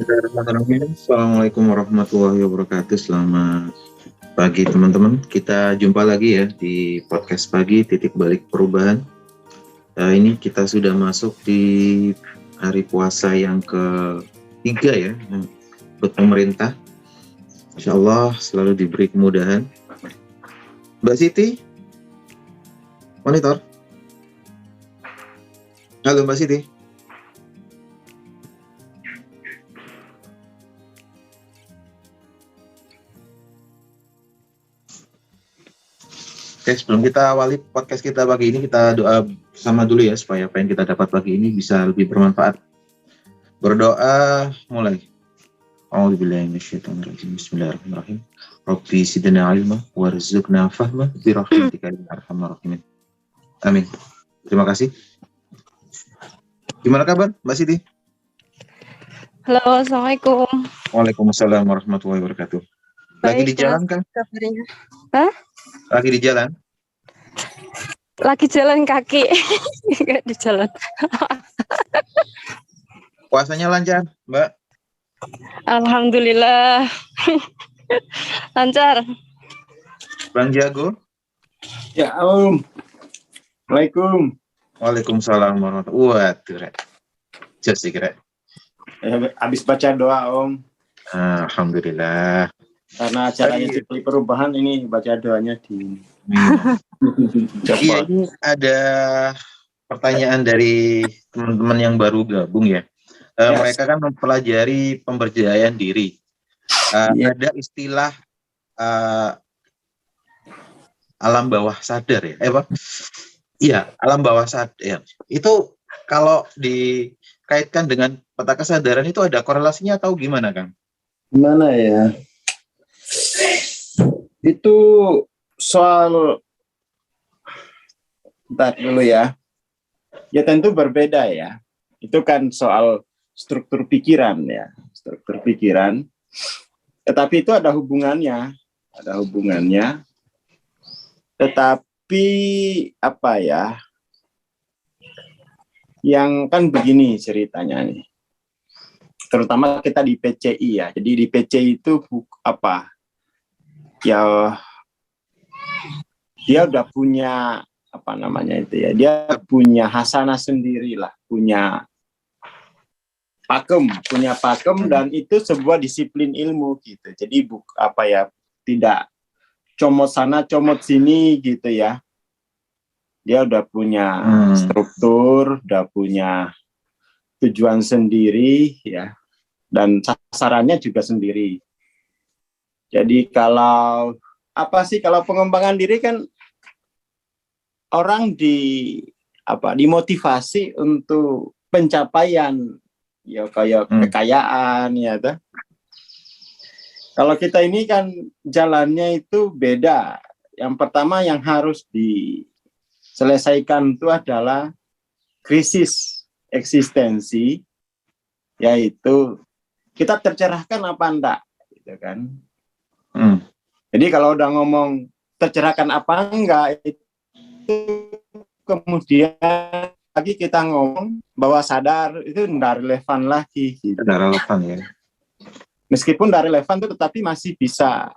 Bismillahirrahmanirrahim. Assalamualaikum warahmatullahi wabarakatuh. Selamat pagi teman-teman. Kita jumpa lagi ya di podcast pagi titik balik perubahan. Ini kita sudah masuk di hari puasa yang ketiga ya buat pemerintah. Insya Allah selalu diberi kemudahan. Mbak Siti, monitor. Halo Mbak Siti. Oke, sebelum kita awali podcast kita pagi ini, kita doa bersama dulu ya, supaya apa yang kita dapat pagi ini bisa lebih bermanfaat. Berdoa mulai. A'udzubillahi minasyaitonirrajim. Bismillahirrahmanirrahim. Rabbi zidna ilma warzuqna fahma bi rahmatika ya arhamar rahimin. Amin. Terima kasih. Gimana kabar, Mbak Siti? Halo, Assalamualaikum. Waalaikumsalam warahmatullahi wabarakatuh. Lagi di jalan kan? Kabarnya? Hah? Lagi di jalan? Lagi jalan kaki. Nggak di jalan. Puasanya lancar, Mbak? Alhamdulillah. Lancar. Bang Jago? Ya, Om. Assalamualaikum. Waalaikumsalam warahmatullahi wabarakatuh. Waduh, just dikira. Habis baca doa, Om. Alhamdulillah. Karena acaranya Titik Perubahan ini baca doanya di. Iya, ini ada pertanyaan dari teman-teman yang baru gabung ya. Yes. Mereka kan mempelajari pemberdayaan diri. Ada istilah alam bawah sadar ya. Iya, alam bawah sadar. Itu kalau dikaitkan dengan peta kesadaran itu ada korelasinya atau gimana, Kang? Gimana ya? Itu soal, bentar dulu ya. Ya tentu berbeda ya. Itu kan soal struktur pikiran ya. Struktur pikiran. Tetapi itu ada hubungannya. Ada hubungannya. Tetapi apa ya? Yang kan begini ceritanya nih. Terutama kita di PCI ya. Jadi di PCI itu apa? Ya dia udah punya apa namanya itu ya. Dia punya hasanah sendiri lah, punya pakem dan itu sebuah disiplin ilmu gitu. Jadi tidak comot sana comot sini gitu ya. Dia udah punya struktur, udah punya tujuan sendiri ya, dan sasarannya juga sendiri. Jadi kalau pengembangan diri kan orang dimotivasi untuk pencapaian ya kayak kekayaan ya tuh. Kalau kita ini kan jalannya itu beda. Yang pertama yang harus diselesaikan itu adalah krisis eksistensi, yaitu kita tercerahkan apa enggak gitu kan. Jadi kalau udah ngomong tercerahkan apa enggak, itu kemudian lagi kita ngomong bahwa sadar itu enggak relevan lagi gitu. Tidak relevan ya. Meskipun enggak relevan itu tetapi masih bisa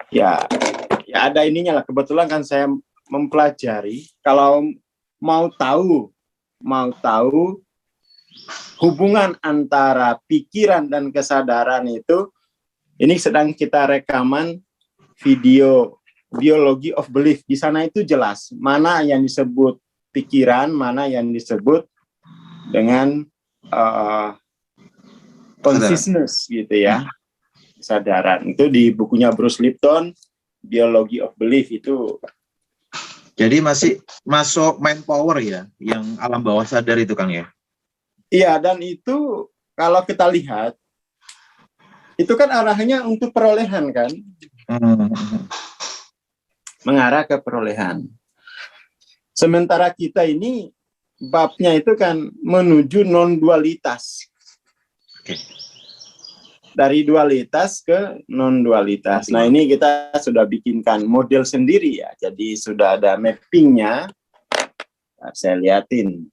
ya ada ininya lah. Kebetulan kan saya mempelajari, kalau mau tahu hubungan antara pikiran dan kesadaran itu, ini sedang kita rekaman video Biology of Belief. Di sana itu jelas mana yang disebut pikiran, mana yang disebut dengan consciousness gitu ya, kesadaran. Itu di bukunya Bruce Lipton, Biology of Belief itu. Jadi masih masuk mind power ya, yang alam bawah sadar itu, Kang ya? Iya, dan itu kalau kita lihat, itu kan arahnya untuk perolehan kan? Mengarah ke perolehan. Sementara kita ini babnya itu kan menuju non-dualitas. Okay. Dari dualitas ke non-dualitas. Nah ini kita sudah bikinkan model sendiri ya. Jadi sudah ada mappingnya. Nah, saya liatin.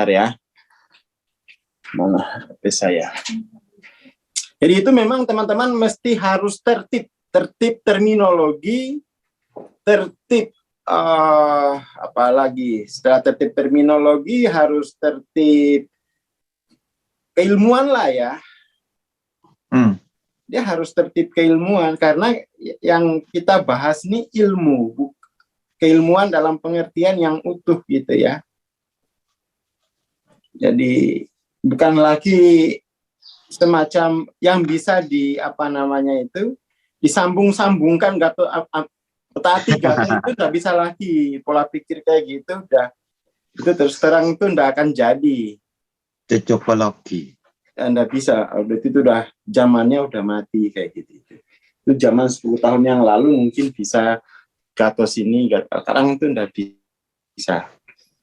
Bentar ya. Mana HP saya? Jadi itu memang teman-teman mesti harus tertib terminologi, tertib apalagi setelah tertib terminologi harus tertib keilmuan lah ya. Dia harus tertib keilmuan karena yang kita bahas ini ilmu, keilmuan dalam pengertian yang utuh gitu ya. Jadi bukan lagi semacam yang bisa disambung-sambungkan Gatot itu udah bisa lagi pola pikir kayak gitu udah itu terus terang itu udah akan jadi cocokologi. Anda bisa itu udah zamannya udah mati kayak gitu itu zaman 10 tahun yang lalu mungkin bisa Gatot ini sekarang itu udah bisa.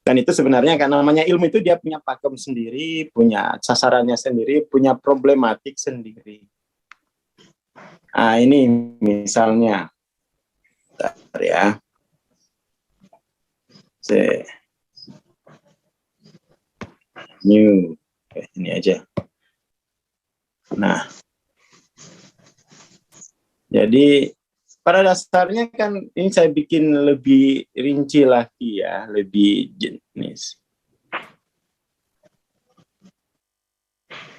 Dan itu sebenarnya kan namanya ilmu itu dia punya pakem sendiri, punya sasarannya sendiri, punya problematik sendiri. Nah ini misalnya bentar ya. New. Ini aja. Nah. Jadi pada dasarnya kan ini saya bikin lebih rinci lagi ya, lebih jenis.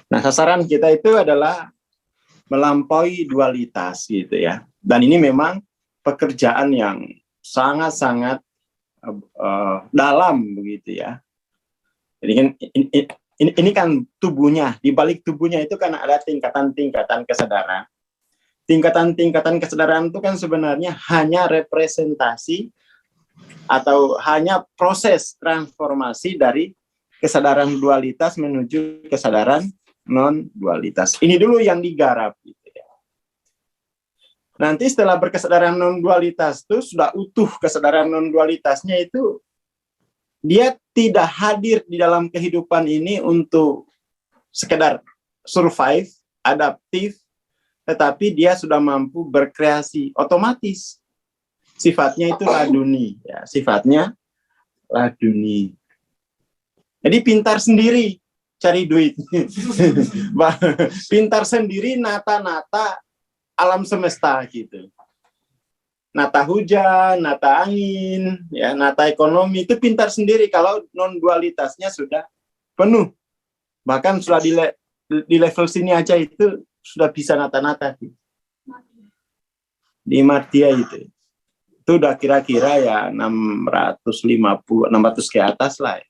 Nah, sasaran kita itu adalah melampaui dualitas gitu ya. Dan ini memang pekerjaan yang sangat-sangat dalam begitu ya. Jadi kan ini kan tubuhnya, di balik tubuhnya itu kan ada tingkatan-tingkatan kesadaran. Tingkatan-tingkatan kesadaran itu kan sebenarnya hanya representasi atau hanya proses transformasi dari kesadaran dualitas menuju kesadaran non-dualitas. Ini dulu yang digarap. Nanti setelah berkesadaran non-dualitas itu sudah utuh kesadaran non-dualitasnya itu dia tidak hadir di dalam kehidupan ini untuk sekedar survive, adaptif, tetapi dia sudah mampu berkreasi otomatis. Sifatnya itu laduni, ya, sifatnya laduni. Jadi pintar sendiri cari duit. Pintar sendiri nata-nata alam semesta gitu. Nata hujan, nata angin, ya, nata ekonomi itu pintar sendiri kalau non dualitasnya sudah penuh. Bahkan sudah di level sini aja itu sudah bisa nata-nata gitu. Di Martia itu udah kira-kira ya 650, 600 ke atas lah. Ya.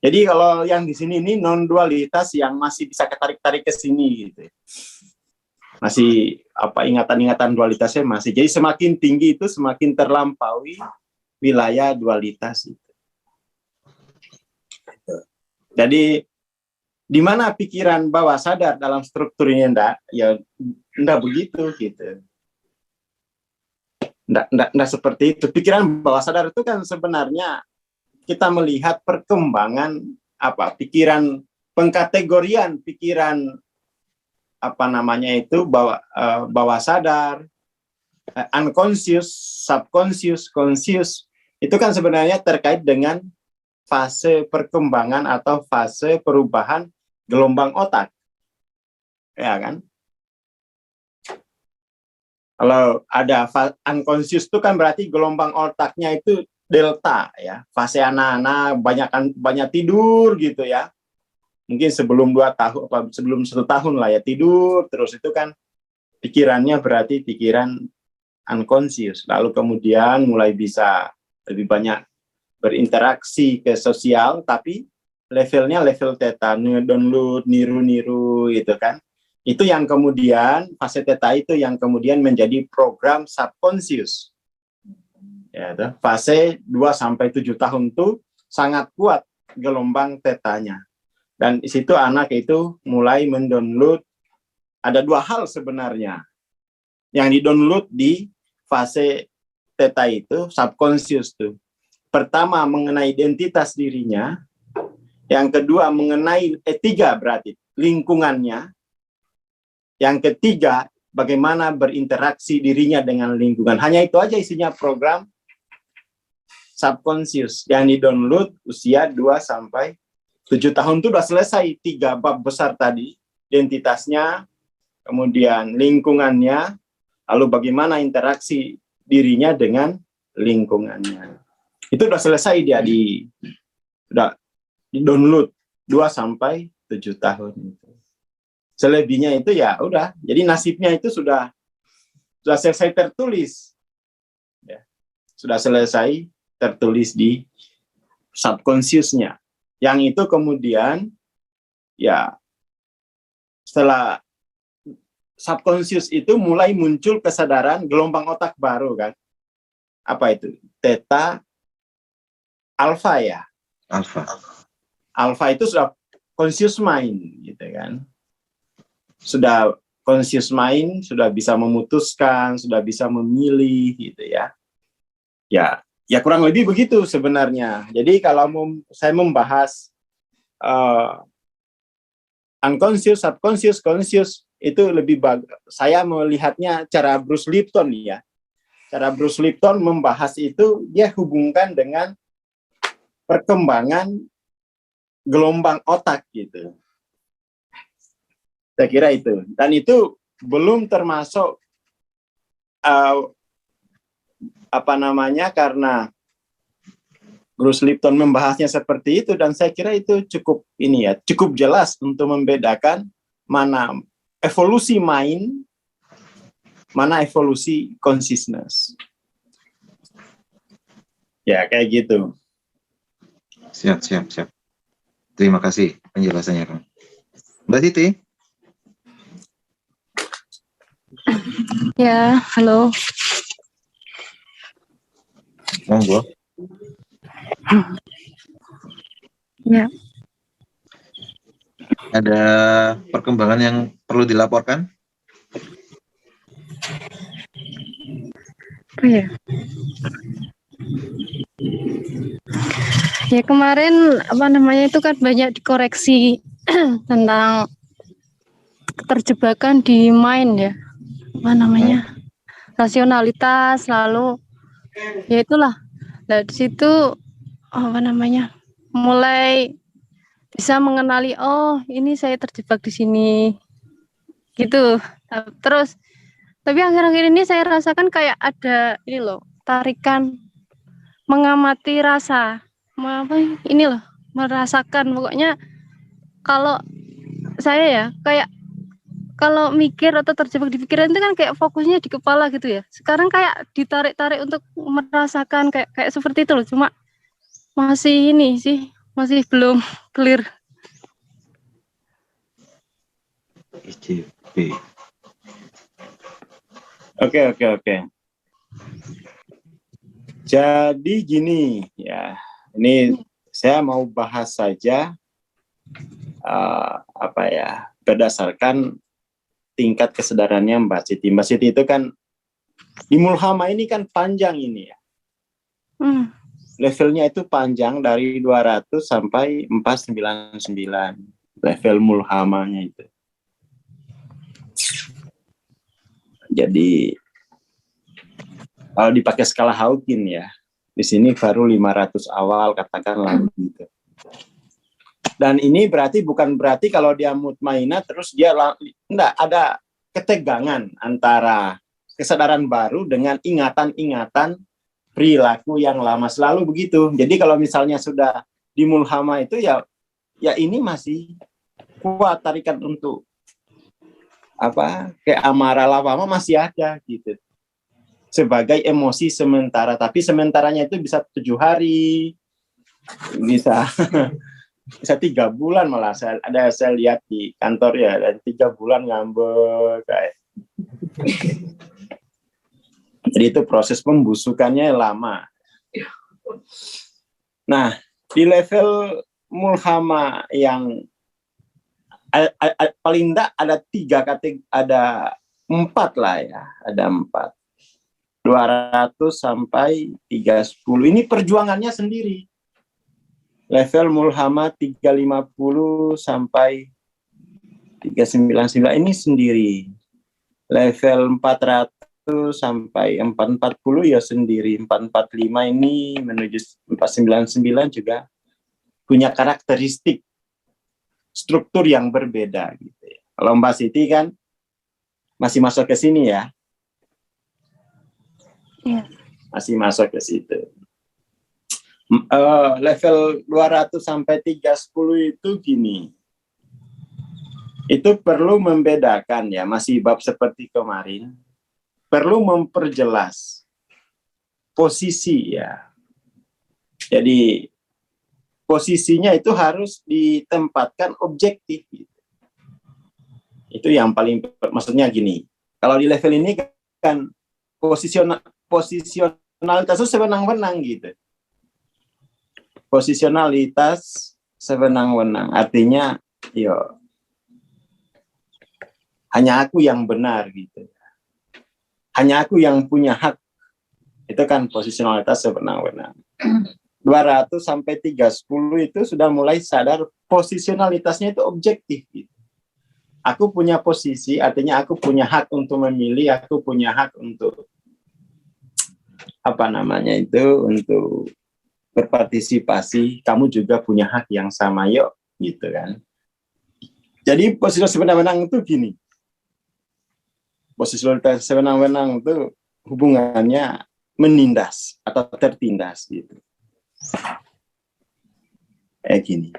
Jadi kalau yang di sini ini non dualitas yang masih bisa ketarik-tarik ke sini gitu. Masih ingatan-ingatan dualitasnya masih. Jadi semakin tinggi itu semakin terlampaui wilayah dualitas itu. Jadi di mana pikiran bawah sadar dalam struktur ini enggak begitu gitu. Enggak seperti itu. Pikiran bawah sadar itu kan sebenarnya kita melihat perkembangan pikiran pengkategorian pikiran bawah sadar, unconscious, subconscious, conscious itu kan sebenarnya terkait dengan fase perkembangan atau fase perubahan gelombang otak, ya kan? Kalau ada unconscious itu kan berarti gelombang otaknya itu delta, ya, fase anak-anak banyak tidur gitu ya. Mungkin sebelum 2 tahun, sebelum 1 tahun lah ya tidur terus itu kan pikirannya berarti pikiran unconscious. Lalu kemudian mulai bisa lebih banyak berinteraksi ke sosial, tapi levelnya level theta, download, niru-niru gitu kan. Itu yang kemudian fase theta itu yang kemudian menjadi program subconscious. Ya, fase 2-7 tahun itu sangat kuat gelombang tetanya. Dan di situ anak itu mulai mendownload, ada 2 hal sebenarnya yang didownload di fase theta itu, subconscious tuh. Pertama mengenai identitas dirinya, yang kedua mengenai tiga berarti lingkungannya, yang ketiga bagaimana berinteraksi dirinya dengan lingkungan. Hanya itu aja isinya program subconscious yang di-download usia 2 sampai 7 tahun itu udah selesai 3 bab besar tadi, identitasnya, kemudian lingkungannya, lalu bagaimana interaksi dirinya dengan lingkungannya. Itu udah selesai dia udah di-download 2 sampai 7 tahun itu. Selebihnya itu ya udah, jadi nasibnya itu sudah selesai tertulis. Ya. Sudah selesai tertulis di subconsciousnya. Yang itu kemudian ya setelah subconscious itu mulai muncul kesadaran gelombang otak baru kan. Apa itu? Theta, alpha ya. Alpha itu sudah conscious mind gitu kan. Sudah conscious mind, sudah bisa memutuskan, sudah bisa memilih gitu ya. Ya kurang lebih begitu sebenarnya. Jadi kalau saya membahas unconscious, subconscious, conscious itu lebih saya melihatnya cara Bruce Lipton ya. Cara Bruce Lipton membahas itu dia hubungkan dengan perkembangan gelombang otak gitu. Saya kira itu. Dan itu belum termasuk karena Bruce Lipton membahasnya seperti itu, dan saya kira itu cukup jelas untuk membedakan mana evolusi mind, mana evolusi consciousness. Ya, kayak gitu. Siap. Terima kasih penjelasannya, Kang. Mbak Titi. Ya, halo. Monggo. Ya. Ada perkembangan yang perlu dilaporkan? Apa ya? Ya kemarin itu kan banyak dikoreksi tentang keterjebakan di mind ya. Rasionalitas, lalu ya itulah. Nah, di situ mulai bisa mengenali, oh ini saya terjebak di sini gitu. Terus tapi akhir-akhir ini saya rasakan kayak ada tarikan mengamati rasa, merasakan. Pokoknya kalau saya ya kayak kalau mikir atau terjebak di pikiran itu kan kayak fokusnya di kepala gitu ya. Sekarang kayak ditarik-tarik untuk merasakan kayak seperti itu loh. Cuma masih belum clear. Oke. Jadi gini ya, ini saya mau bahas saja berdasarkan tingkat kesadarannya Mbak Siti. Mbak Siti itu kan di Mulhama ini kan panjang ini ya. Levelnya itu panjang dari 200 sampai 499 level Mulhamanya itu. Jadi kalau dipakai skala Hawking ya, di sini baru 500 awal katakanlah gitu. Dan ini bukan berarti kalau dia mutmainah terus dia enggak, ada ketegangan antara kesadaran baru dengan ingatan-ingatan perilaku yang lama, selalu begitu. Jadi kalau misalnya sudah di Mulhama itu ya ini masih kuat tarikan untuk kayak amarah lama masih ada gitu. Sebagai emosi sementara, tapi sementaranya itu bisa 7 hari, bisa 3 bulan malah. Saya lihat di kantor ya, dan 3 bulan ngambek kayak. Jadi itu proses pembusukannya lama. Nah, di level Mulhama yang paling enggak ada 3 kategori, ada 4 lah ya, ada 4. 200 sampai 310. Ini perjuangannya sendiri. Level Mulhama 350 sampai 399 ini sendiri. Level 400 sampai 440 ya sendiri. 445 ini menuju 499 juga punya karakteristik struktur yang berbeda gitu ya. Kalau Mbak Siti kan masih masuk ke sini ya. Iya. Masih masuk ke situ. Level 200 sampai 310 itu gini. Itu perlu membedakan ya, masih bab seperti kemarin. Perlu memperjelas posisi ya. Jadi posisinya itu harus ditempatkan objektif. Itu yang paling, maksudnya gini. Kalau di level ini kan posisionalitas itu sewenang-wenang gitu. Posisionalitas sewenang-wenang artinya yo hanya aku yang benar gitu. Hanya aku yang punya hak. Itu kan posisionalitas sewenang-wenang. 200 sampai 310 itu sudah mulai sadar posisionalitasnya itu objektif gitu. Aku punya posisi, artinya aku punya hak untuk memilih, aku punya hak untuk untuk berpartisipasi, kamu juga punya hak yang sama, yuk, gitu kan. Jadi posisi sewenang-wenang itu gini. Posisi sewenang-wenang itu hubungannya menindas atau tertindas gitu. Kayak gini.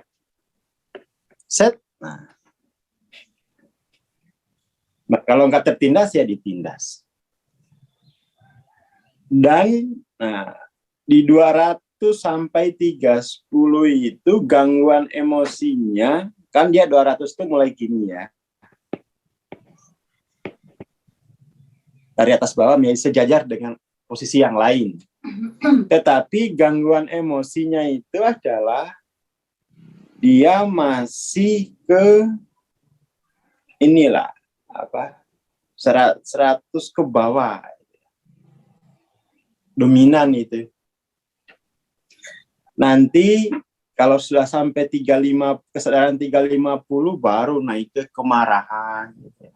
Set. Nah, kalau nggak tertindas ya ditindas. Dan di 200 sampai 310 itu gangguan emosinya, kan dia 200 itu mulai gini ya. Dari atas bawah menjadi sejajar dengan posisi yang lain. Tetapi gangguan emosinya itu adalah dia masih ke inilah 100 ke bawah. Dominan itu. Nanti kalau sudah sampai 35 kesadaran 350 baru naik ke kemarahan gitu.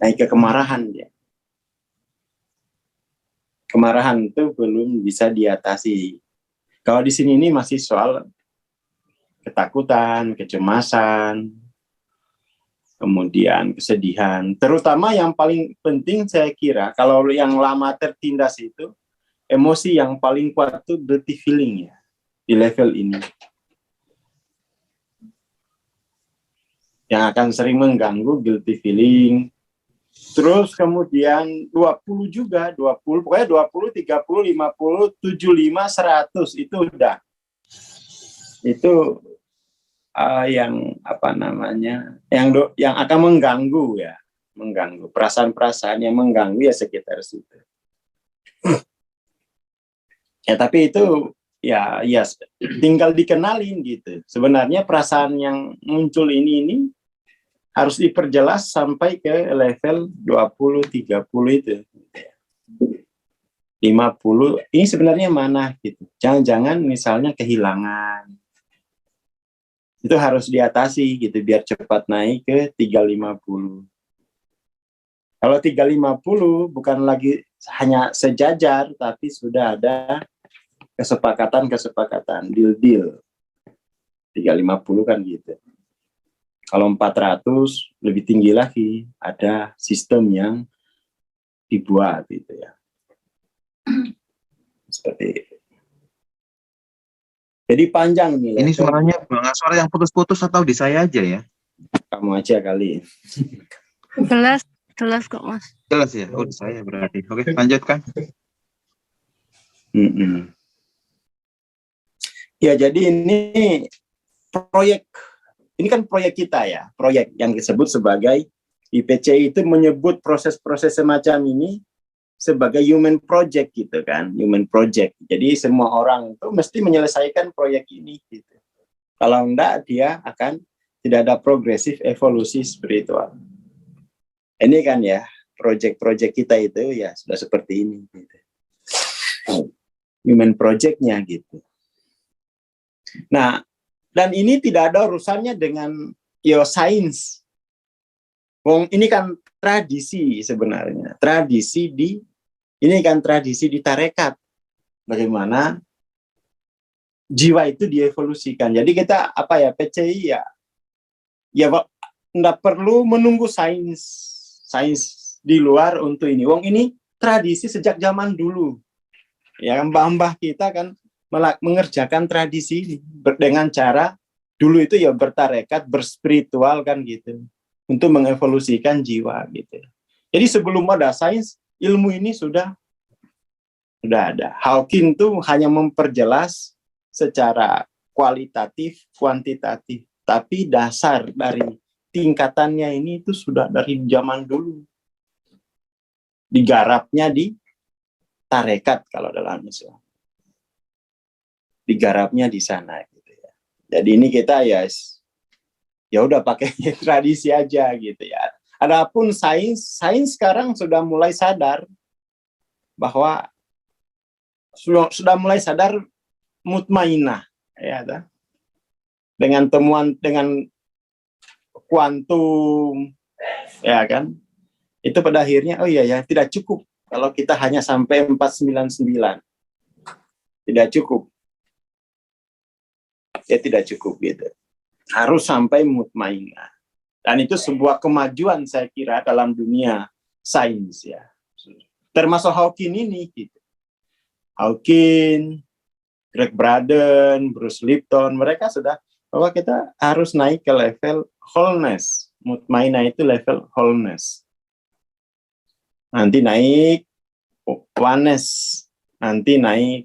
Naik ke kemarahan dia. Kemarahan itu belum bisa diatasi. Kalau di sini ini masih soal ketakutan, kecemasan, kemudian kesedihan. Terutama yang paling penting saya kira, kalau yang lama tertindas itu, emosi yang paling kuat itu guilty feeling ya, di level ini. Yang akan sering mengganggu guilty feeling. Terus kemudian 20 juga, 20, pokoknya 20, 30, 50, 75, 100 itu udah. Itu yang yang akan mengganggu ya, mengganggu perasaan-perasaan yang mengganggu ya sekitar situ. Ya tapi itu ya tinggal dikenalin gitu. Sebenarnya perasaan yang muncul ini harus diperjelas sampai ke level 20, 30 itu. 50 ini sebenarnya mana gitu. Jangan-jangan misalnya kehilangan. Itu harus diatasi gitu biar cepat naik ke 350. Kalau 350 bukan lagi hanya sejajar tapi sudah ada kesepakatan, deal. 350 kan gitu. Kalau 400 lebih tinggi lagi, ada sistem yang dibuat gitu ya. Seperti itu. Jadi panjang nih. Ini suaranya Bang Aswar yang putus-putus atau di saya aja ya? Kamu aja kali. Jelas kok Mas. Jelas ya? Oh, di saya berarti. Oke, lanjutkan. Ya, jadi ini proyek. Ini kan proyek kita ya, proyek yang disebut sebagai IPC itu menyebut proses-proses semacam ini sebagai human project gitu kan, human project. Jadi semua orang itu mesti menyelesaikan proyek ini gitu. Kalau enggak dia akan tidak ada progresif evolusi spiritual. Ini kan ya, proyek-proyek kita itu ya sudah seperti ini gitu. Human project-nya gitu. Nah, dan ini tidak ada urusannya dengan sains. Wong ini kan tradisi sebenarnya. Ini kan tradisi di tarekat. Bagaimana jiwa itu dievolusikan. Jadi kita PCI ya nggak perlu menunggu sains di luar untuk ini. Wong ini tradisi sejak zaman dulu. Ya, mbah-mbah kita kan mengerjakan tradisi ini dengan cara dulu itu ya bertarekat, berspiritual kan gitu, untuk mengevolusikan jiwa gitu. Jadi sebelum ada sains, ilmu ini sudah ada. Hawking tuh hanya memperjelas secara kualitatif, kuantitatif, tapi dasar dari tingkatannya ini itu sudah dari zaman dulu. Digarapnya di tarekat kalau dalam Islam. Digarapnya di sana gitu ya. Jadi ini kita ya udah pakai tradisi aja gitu ya. Adapun sains sekarang sudah mulai sadar bahwa sudah mulai sadar mutmainah ya, dengan temuan dengan kuantum ya kan, itu pada akhirnya tidak cukup kalau kita hanya sampai 499, tidak cukup gitu, harus sampai mutmainah, dan itu sebuah kemajuan saya kira dalam dunia sains ya, termasuk Hawking ini gitu. Hawking, Greg Braden, Bruce Lipton, mereka sudah bahwa kita harus naik ke level wholeness. Mutmainah itu level wholeness. Nanti naik oneness, nanti naik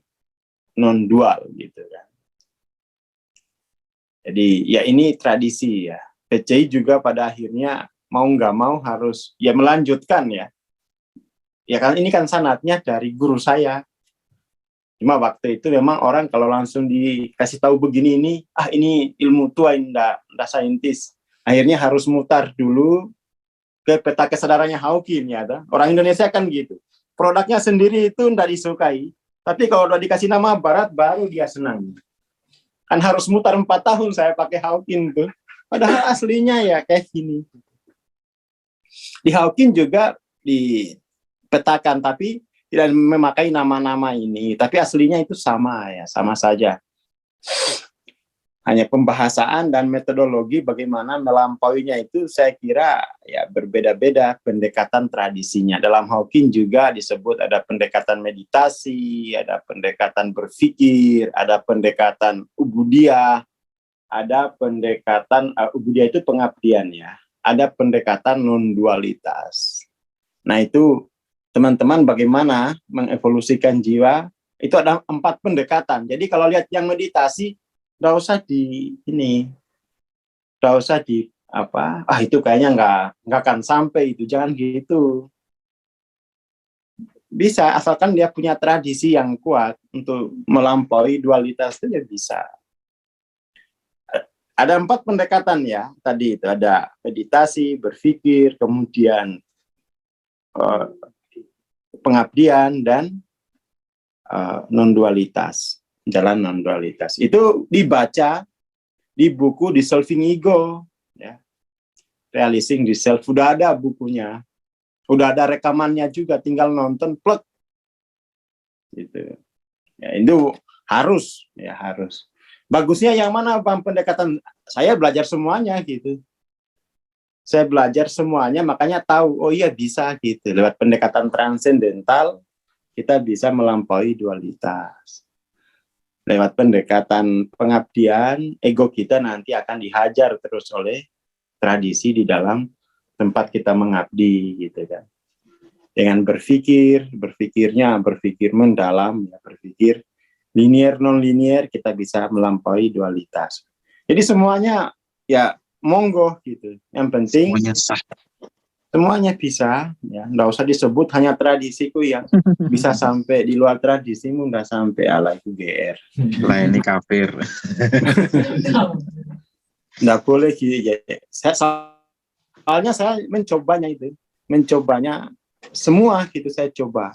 non-dual gitu kan. Jadi ya ini tradisi ya. PCI juga pada akhirnya mau nggak mau harus ya melanjutkan ya. Ya kan ini kan sanatnya dari guru saya. Cuma waktu itu memang orang kalau langsung dikasih tahu begini ini ilmu tua, indah saintis. Akhirnya harus mutar dulu ke peta kesadarannya Hawking ya. Orang Indonesia kan gitu. Produknya sendiri itu tidak disukai. Tapi kalau udah dikasih nama barat baru dia senang. Kan harus mutar 4 tahun saya pakai Hawking tuh. Padahal aslinya ya kayak gini. Di Hawking juga dipetakan tapi tidak memakai nama-nama ini, tapi aslinya itu sama ya, sama saja. Hanya pembahasaan dan metodologi bagaimana melampauinya itu saya kira ya berbeda-beda pendekatan tradisinya. Dalam Hawking juga disebut ada pendekatan meditasi, ada pendekatan berpikir, ada pendekatan ubudiyah, ada pendekatan ubudiyah itu pengabdian ya, ada pendekatan non-dualitas. Nah itu teman-teman bagaimana mengevolusikan jiwa, itu ada 4 pendekatan. Jadi kalau lihat yang meditasi, nggak usah itu kayaknya nggak akan sampai itu, jangan gitu. Bisa, asalkan dia punya tradisi yang kuat untuk melampaui dualitas itu ya bisa. Ada 4 pendekatan ya, tadi itu ada meditasi, berpikir, kemudian pengabdian dan non-dualitas, jalan non-dualitas. Itu dibaca di buku Dissolving Ego, ya. Realizing the Self, sudah ada bukunya, sudah ada rekamannya juga, tinggal nonton, plek. Gitu. Ya, itu harus. Bagusnya yang mana Bang pendekatan? Saya belajar semuanya gitu. Saya belajar semuanya, makanya tahu, oh iya bisa gitu. Lewat pendekatan transendental, kita bisa melampaui dualitas. Lewat pendekatan pengabdian, ego kita nanti akan dihajar terus oleh tradisi di dalam tempat kita mengabdi gitu kan. Dengan berpikirnya berpikir mendalam, ya, berpikir linear non-linear, kita bisa melampaui dualitas. Jadi semuanya ya monggo gitu. Yang penting Semuanya sah. Semuanya bisa, ya. Nggak usah disebut hanya tradisiku yang bisa sampai di luar tradisimu, nggak sampai ala itu GR. Lah ini kafir. Nggak boleh gitu ya. Soalnya saya mencobanya semua gitu saya coba.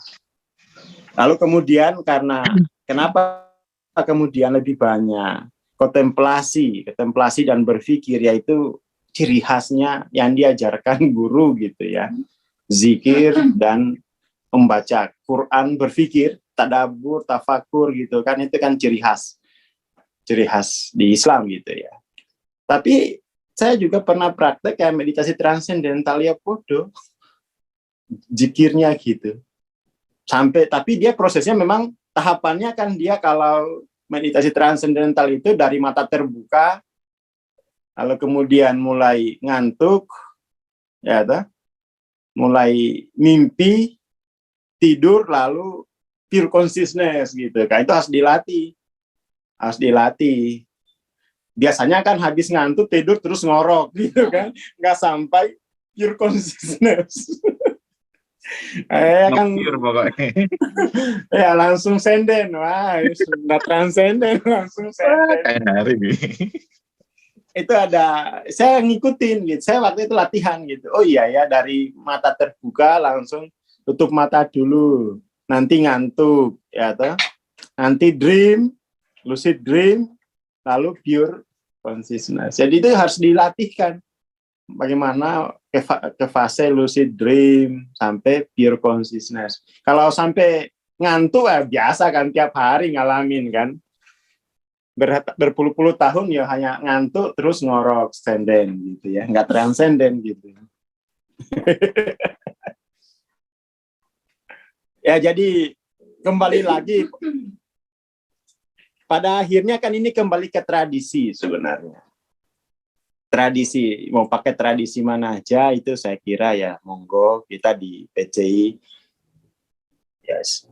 Lalu kemudian kenapa kemudian lebih banyak kontemplasi dan berpikir, yaitu ciri khasnya yang diajarkan guru gitu ya. Zikir dan membaca Quran, berpikir, tadabbur, tafakur gitu kan, itu kan ciri khas di Islam gitu ya. Tapi saya juga pernah praktek kayak meditasi transendental ya bodoh, zikirnya gitu. Tapi dia prosesnya memang tahapannya kan, dia kalau meditasi transendental itu dari mata terbuka, lalu kemudian mulai ngantuk, ya toh, mulai mimpi, tidur, lalu pure consciousness gitu kan. Itu harus dilatih. Biasanya kan habis ngantuk tidur terus ngorok gitu kan, nggak sampai pure consciousness. Kan pure pokoknya. ya langsung senden, wah sudah transenden langsung senden. Kayak hari nih. Itu ada, saya ngikutin gitu, saya waktu itu latihan gitu. Oh iya ya, dari mata terbuka langsung tutup mata dulu, nanti ngantuk ya toh, nanti dream, lucid dream, lalu pure consciousness. Jadi itu harus dilatihkan bagaimana ke fase lucid dream sampai pure consciousness. Kalau sampai ngantuk ya biasa kan, tiap hari ngalamin kan. Berpuluh-puluh tahun ya hanya ngantuk terus ngorok senden gitu ya, nggak transenden gitu. Ya jadi kembali lagi pada akhirnya kan ini kembali ke tradisi sebenarnya. Tradisi, mau pakai tradisi mana aja itu saya kira ya monggo, kita di PCI yes,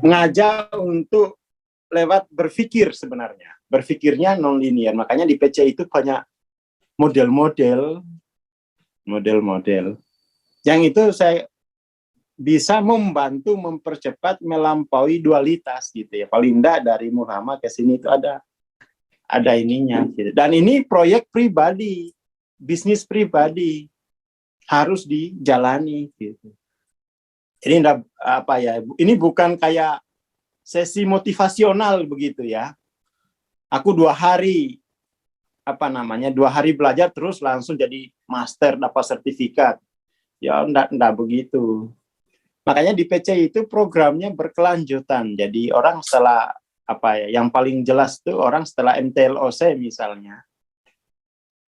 mengajak untuk lewat berpikir sebenarnya. Berpikirnya non-linear. Makanya di PC itu banyak model-model. Yang itu saya bisa membantu mempercepat melampaui dualitas gitu ya. Paling enggak dari Muhammad ke sini itu ada ininya gitu. Dan ini proyek pribadi, bisnis pribadi harus dijalani gitu. Ini enggak, apa ya? Ini bukan kayak sesi motivasional begitu ya. Aku 2 hari belajar terus langsung jadi master, dapat sertifikat. Ya enggak begitu. Makanya di PC itu programnya berkelanjutan. Jadi orang setelah yang paling jelas tuh orang setelah MTLOC misalnya,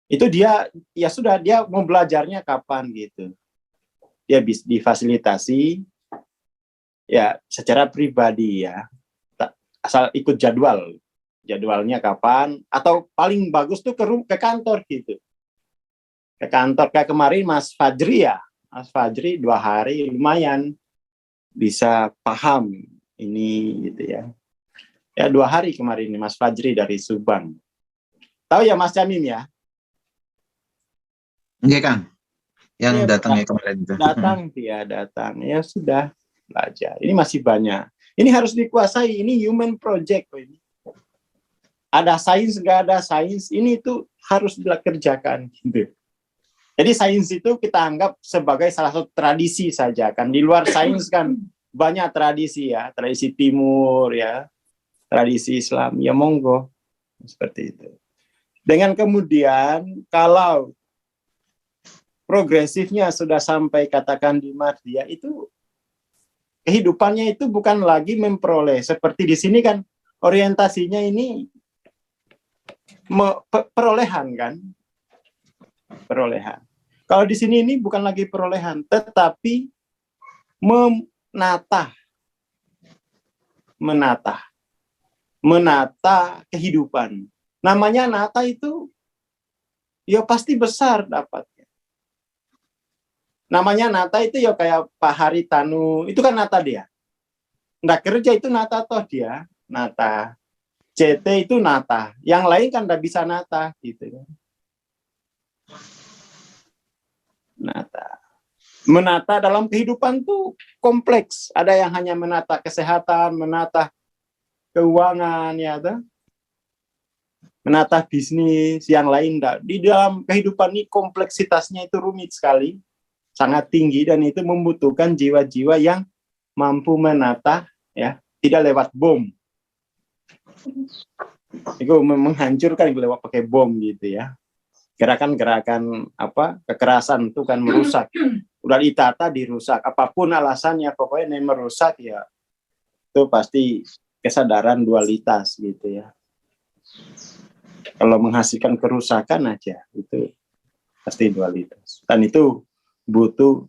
itu dia ya sudah, dia mau belajarnya kapan gitu. Dia bisa difasilitasi ya secara pribadi ya. Asal ikut jadwalnya kapan, atau paling bagus tuh ke kantor gitu. Ke kantor kayak kemarin Mas Fajri 2 hari lumayan bisa paham ini gitu ya. Ya 2 hari kemarin Mas Fajri dari Subang. Tahu ya Mas Jamim ya? Enggak Kang, yang Ya, datangnya kemarin itu. Datang ya sudah belajar. Ini masih banyak. Ini harus dikuasai. Ini human project ini. Ada sains, nggak ada sains, ini itu harus dikerjakan gitu. Jadi sains itu kita anggap sebagai salah satu tradisi saja kan. Di luar sains kan banyak tradisi ya, tradisi timur ya, tradisi Islam ya monggo seperti itu. Dengan kemudian kalau progresifnya sudah sampai katakan di Mahdia, itu kehidupannya itu bukan lagi memperoleh seperti di sini kan, orientasinya ini perolehan kan, perolehan. Kalau di sini ini bukan lagi perolehan, tetapi menata kehidupan. Namanya nata itu ya pasti besar dapatnya. Namanya nata itu ya kayak Pak Haritanu, itu kan nata dia. Nggak kerja itu nata toh dia, nata. CT itu nata, yang lain kan nggak bisa nata gitu. Menata dalam kehidupan tuh kompleks. Ada yang hanya menata kesehatan, menata keuangan, ya, menata bisnis, yang lain enggak. Di dalam kehidupan ini kompleksitasnya itu rumit sekali, sangat tinggi, dan itu membutuhkan jiwa-jiwa yang mampu menata, ya, tidak lewat bom. Itu menghancurkan lewat pakai bom gitu ya. gerakan-gerakan kekerasan itu kan merusak. Udah ditata dirusak, apapun alasannya pokoknya yang merusak ya itu pasti kesadaran dualitas gitu ya. Kalau menghasilkan kerusakan aja itu pasti dualitas. Dan itu butuh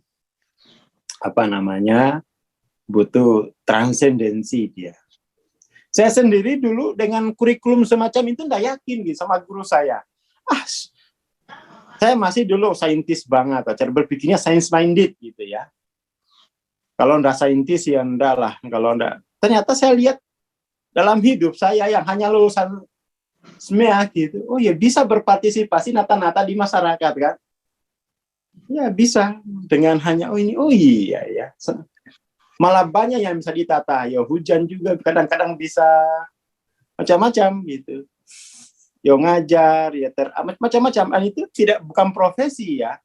butuh transendensi dia. Saya sendiri dulu dengan kurikulum semacam itu nggak yakin gitu sama guru saya. Saya masih dulu saintis banget, cara berpikirnya science minded gitu ya. Kalau nggak saintis ya enggak lah. Kalau enggak, ternyata saya lihat dalam hidup saya yang hanya lulusan SMEA gitu, oh ya bisa berpartisipasi nata-nata di masyarakat kan? Ya bisa dengan hanya iya ya. Malah banyak yang bisa ditata. Ya hujan juga kadang-kadang bisa macam-macam gitu. Ya ngajar, ya macam-macam. Itu bukan profesi ya.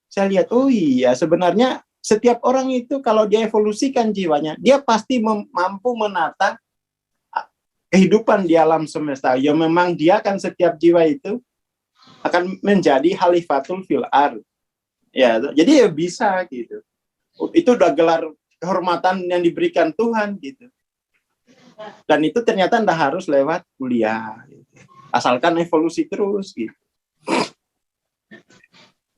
Saya lihat, iya sebenarnya setiap orang itu kalau dia evolusikan jiwanya, dia pasti mampu menata kehidupan di alam semesta. Ya memang dia kan setiap jiwa itu akan menjadi khalifatul fil ard. Ya, jadi ya bisa gitu. Itu udah gelar kehormatan yang diberikan Tuhan gitu. Dan itu ternyata nggak harus lewat kuliah. Gitu. Asalkan evolusi terus gitu.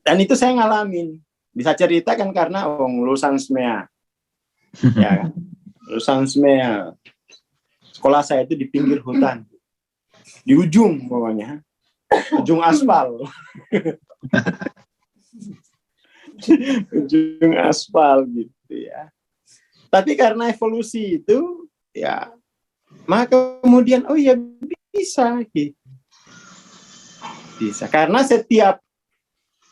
Dan itu saya ngalamin. Bisa ceritakan karena lulusan SMEA. Ya kan? Lulusan SMEA. Sekolah saya itu di pinggir hutan. Di ujung pokoknya. Ujung aspal. Ujung aspal gitu ya. Tapi karena evolusi itu ya maka kemudian ya bisa gitu. Bisa karena setiap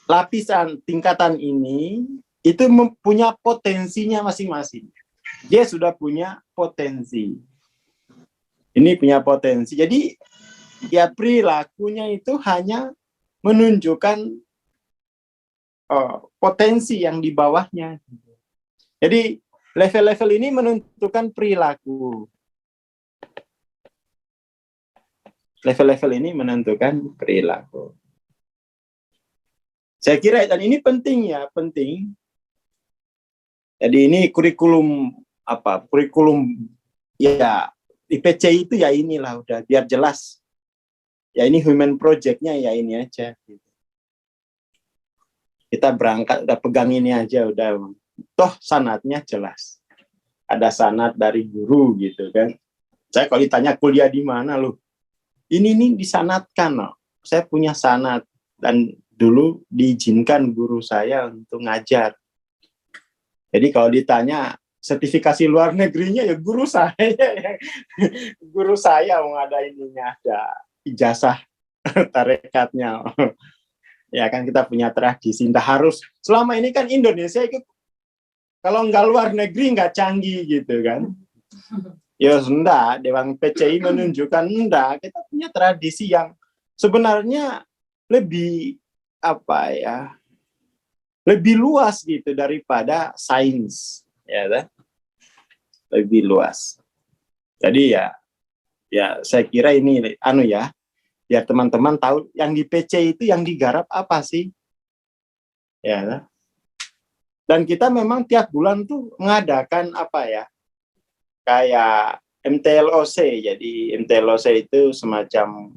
lapisan tingkatan ini itu mempunyai potensinya masing-masing. Dia sudah punya potensi. Ini punya potensi. Jadi ya perilakunya itu hanya menunjukkan potensi yang di bawahnya. Jadi level-level ini menentukan perilaku. Level-level ini menentukan perilaku. Saya kira dan ini penting ya, penting. Jadi ini kurikulum Kurikulum ya IPC itu ya inilah udah biar jelas. Ya ini human project-nya ya ini aja. Kita berangkat udah pegang ini aja udah. Toh sanadnya jelas. Ada sanad dari guru gitu kan. Saya kalau ditanya kuliah di mana loh? Ini disanadkan loh. Saya punya sanad dan dulu diizinkan guru saya untuk ngajar. Jadi kalau ditanya sertifikasi luar negerinya ya guru saya. Guru saya mau ada ininya, ada ijazah tarekatnya. Ya kan kita punya tradisi. Nggak harus selama ini kan Indonesia itu kalau nggak luar negeri nggak canggih gitu kan. Ya enggak, Dewan PCI menunjukkan enggak, kita punya tradisi yang sebenarnya lebih lebih luas gitu daripada sains, ya kan? Lebih luas. Jadi ya saya kira ini biar teman-teman tahu yang di PC itu yang digarap apa sih, ya kan? Dan kita memang tiap bulan tuh mengadakan kayak MTLOC. Jadi MTLOC itu semacam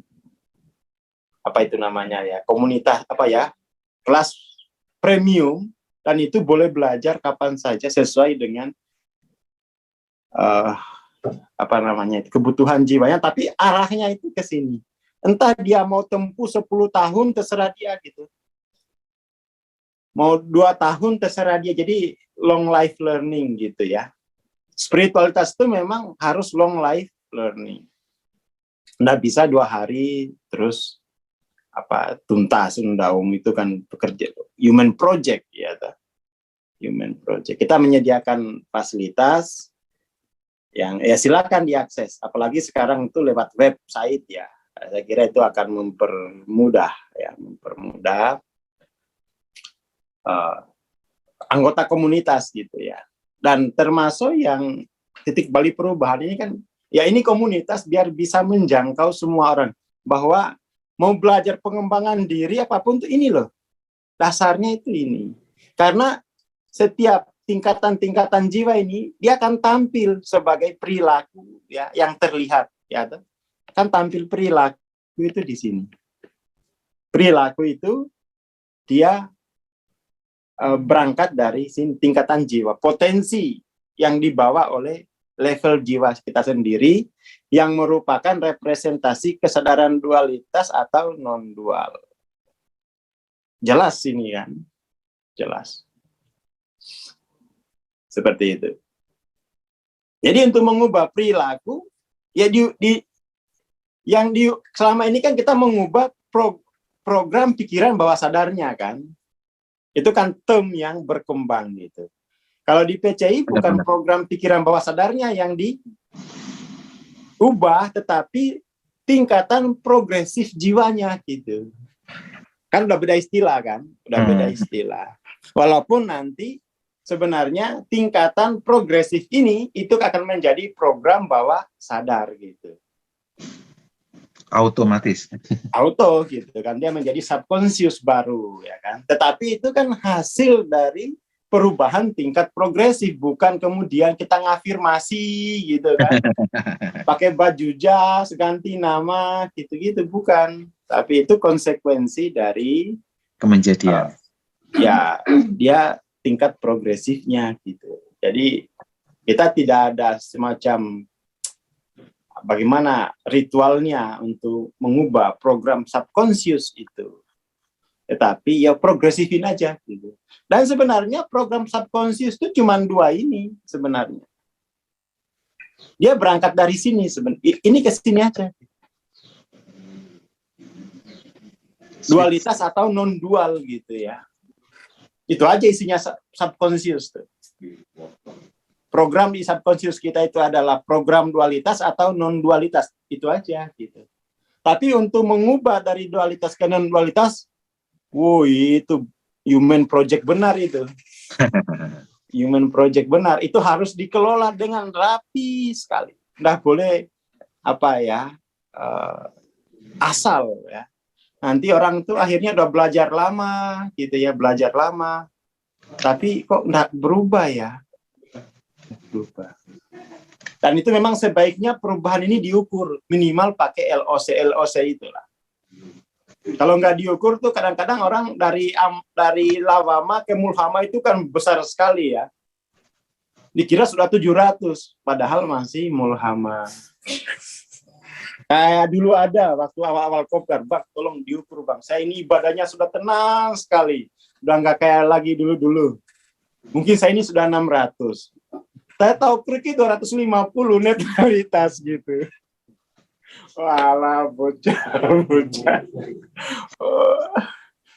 komunitas kelas premium, dan itu boleh belajar kapan saja sesuai dengan kebutuhan jiwanya, tapi arahnya itu ke sini. Entah dia mau tempuh 10 tahun terserah dia gitu. Mau 2 tahun terserah dia. Jadi long life learning gitu ya. Spiritualitas itu memang harus long life learning. Nggak bisa 2 hari terus tuntas itu kan pekerja human project ya. Human project. Kita menyediakan fasilitas yang silakan diakses. Apalagi sekarang itu lewat website ya. Saya kira itu akan mempermudah anggota komunitas gitu ya. Dan termasuk yang titik balik perubahan ini kan, ya ini komunitas biar bisa menjangkau semua orang. Bahwa mau belajar pengembangan diri apapun tuh ini loh. Dasarnya itu ini. Karena setiap tingkatan-tingkatan jiwa ini dia akan tampil sebagai perilaku ya yang terlihat ya, kan tampil perilaku itu di sini. Perilaku itu dia berangkat dari tingkatan jiwa, potensi yang dibawa oleh level jiwa kita sendiri yang merupakan representasi kesadaran dualitas atau non dual. Jelas ini kan, jelas. Seperti itu. Jadi untuk mengubah perilaku, ya selama ini kan kita mengubah program pikiran bawah sadarnya kan. Itu kan term yang berkembang gitu. Kalau di PCI bukan program pikiran bawah sadarnya yang diubah, tetapi tingkatan progresif jiwanya gitu. Kan udah beda istilah kan, udah beda istilah. Walaupun nanti sebenarnya tingkatan progresif ini itu akan menjadi program bawah sadar gitu. Otomatis. Auto gitu kan, dia menjadi subconscious baru ya kan. Tetapi itu kan hasil dari perubahan tingkat progresif, bukan kemudian kita ngafirmasi gitu kan. Pakai baju jas, ganti nama gitu-gitu, bukan. Tapi itu konsekuensi dari kemenjadian. Ya, dia tingkat progresifnya gitu. Jadi kita tidak ada semacam bagaimana ritualnya untuk mengubah program subconscious itu. Tetapi ya progresifin aja gitu. Dan sebenarnya program subconscious itu cuma dua ini sebenarnya. Dia berangkat dari sini sebenarnya. Ini ke sini aja. Dualitas atau non dual gitu ya. Itu aja isinya subconscious tuh. Program di subconscious kita itu adalah program dualitas atau non dualitas, itu aja gitu. Tapi untuk mengubah dari dualitas ke non dualitas, itu human project benar itu. Human project benar itu harus dikelola dengan rapi sekali. Nggak boleh asal ya. Nanti orang tuh akhirnya udah belajar lama gitu ya, belajar lama. Tapi kok nggak berubah ya? Berubah. Dan itu memang sebaiknya perubahan ini diukur minimal pakai LOC itulah. Kalau nggak diukur tuh kadang-kadang orang dari lawama ke mulhama itu kan besar sekali ya. Dikira sudah 700, padahal masih mulhama. Kayak dulu ada waktu awal-awal kopdar, Bang, tolong diukur Bang. Saya ini ibadahnya sudah tenang sekali. Udah nggak kayak lagi dulu-dulu. Mungkin saya ini sudah 600. Saya tahu kriki 250 netralitas gitu. Walah, bocah.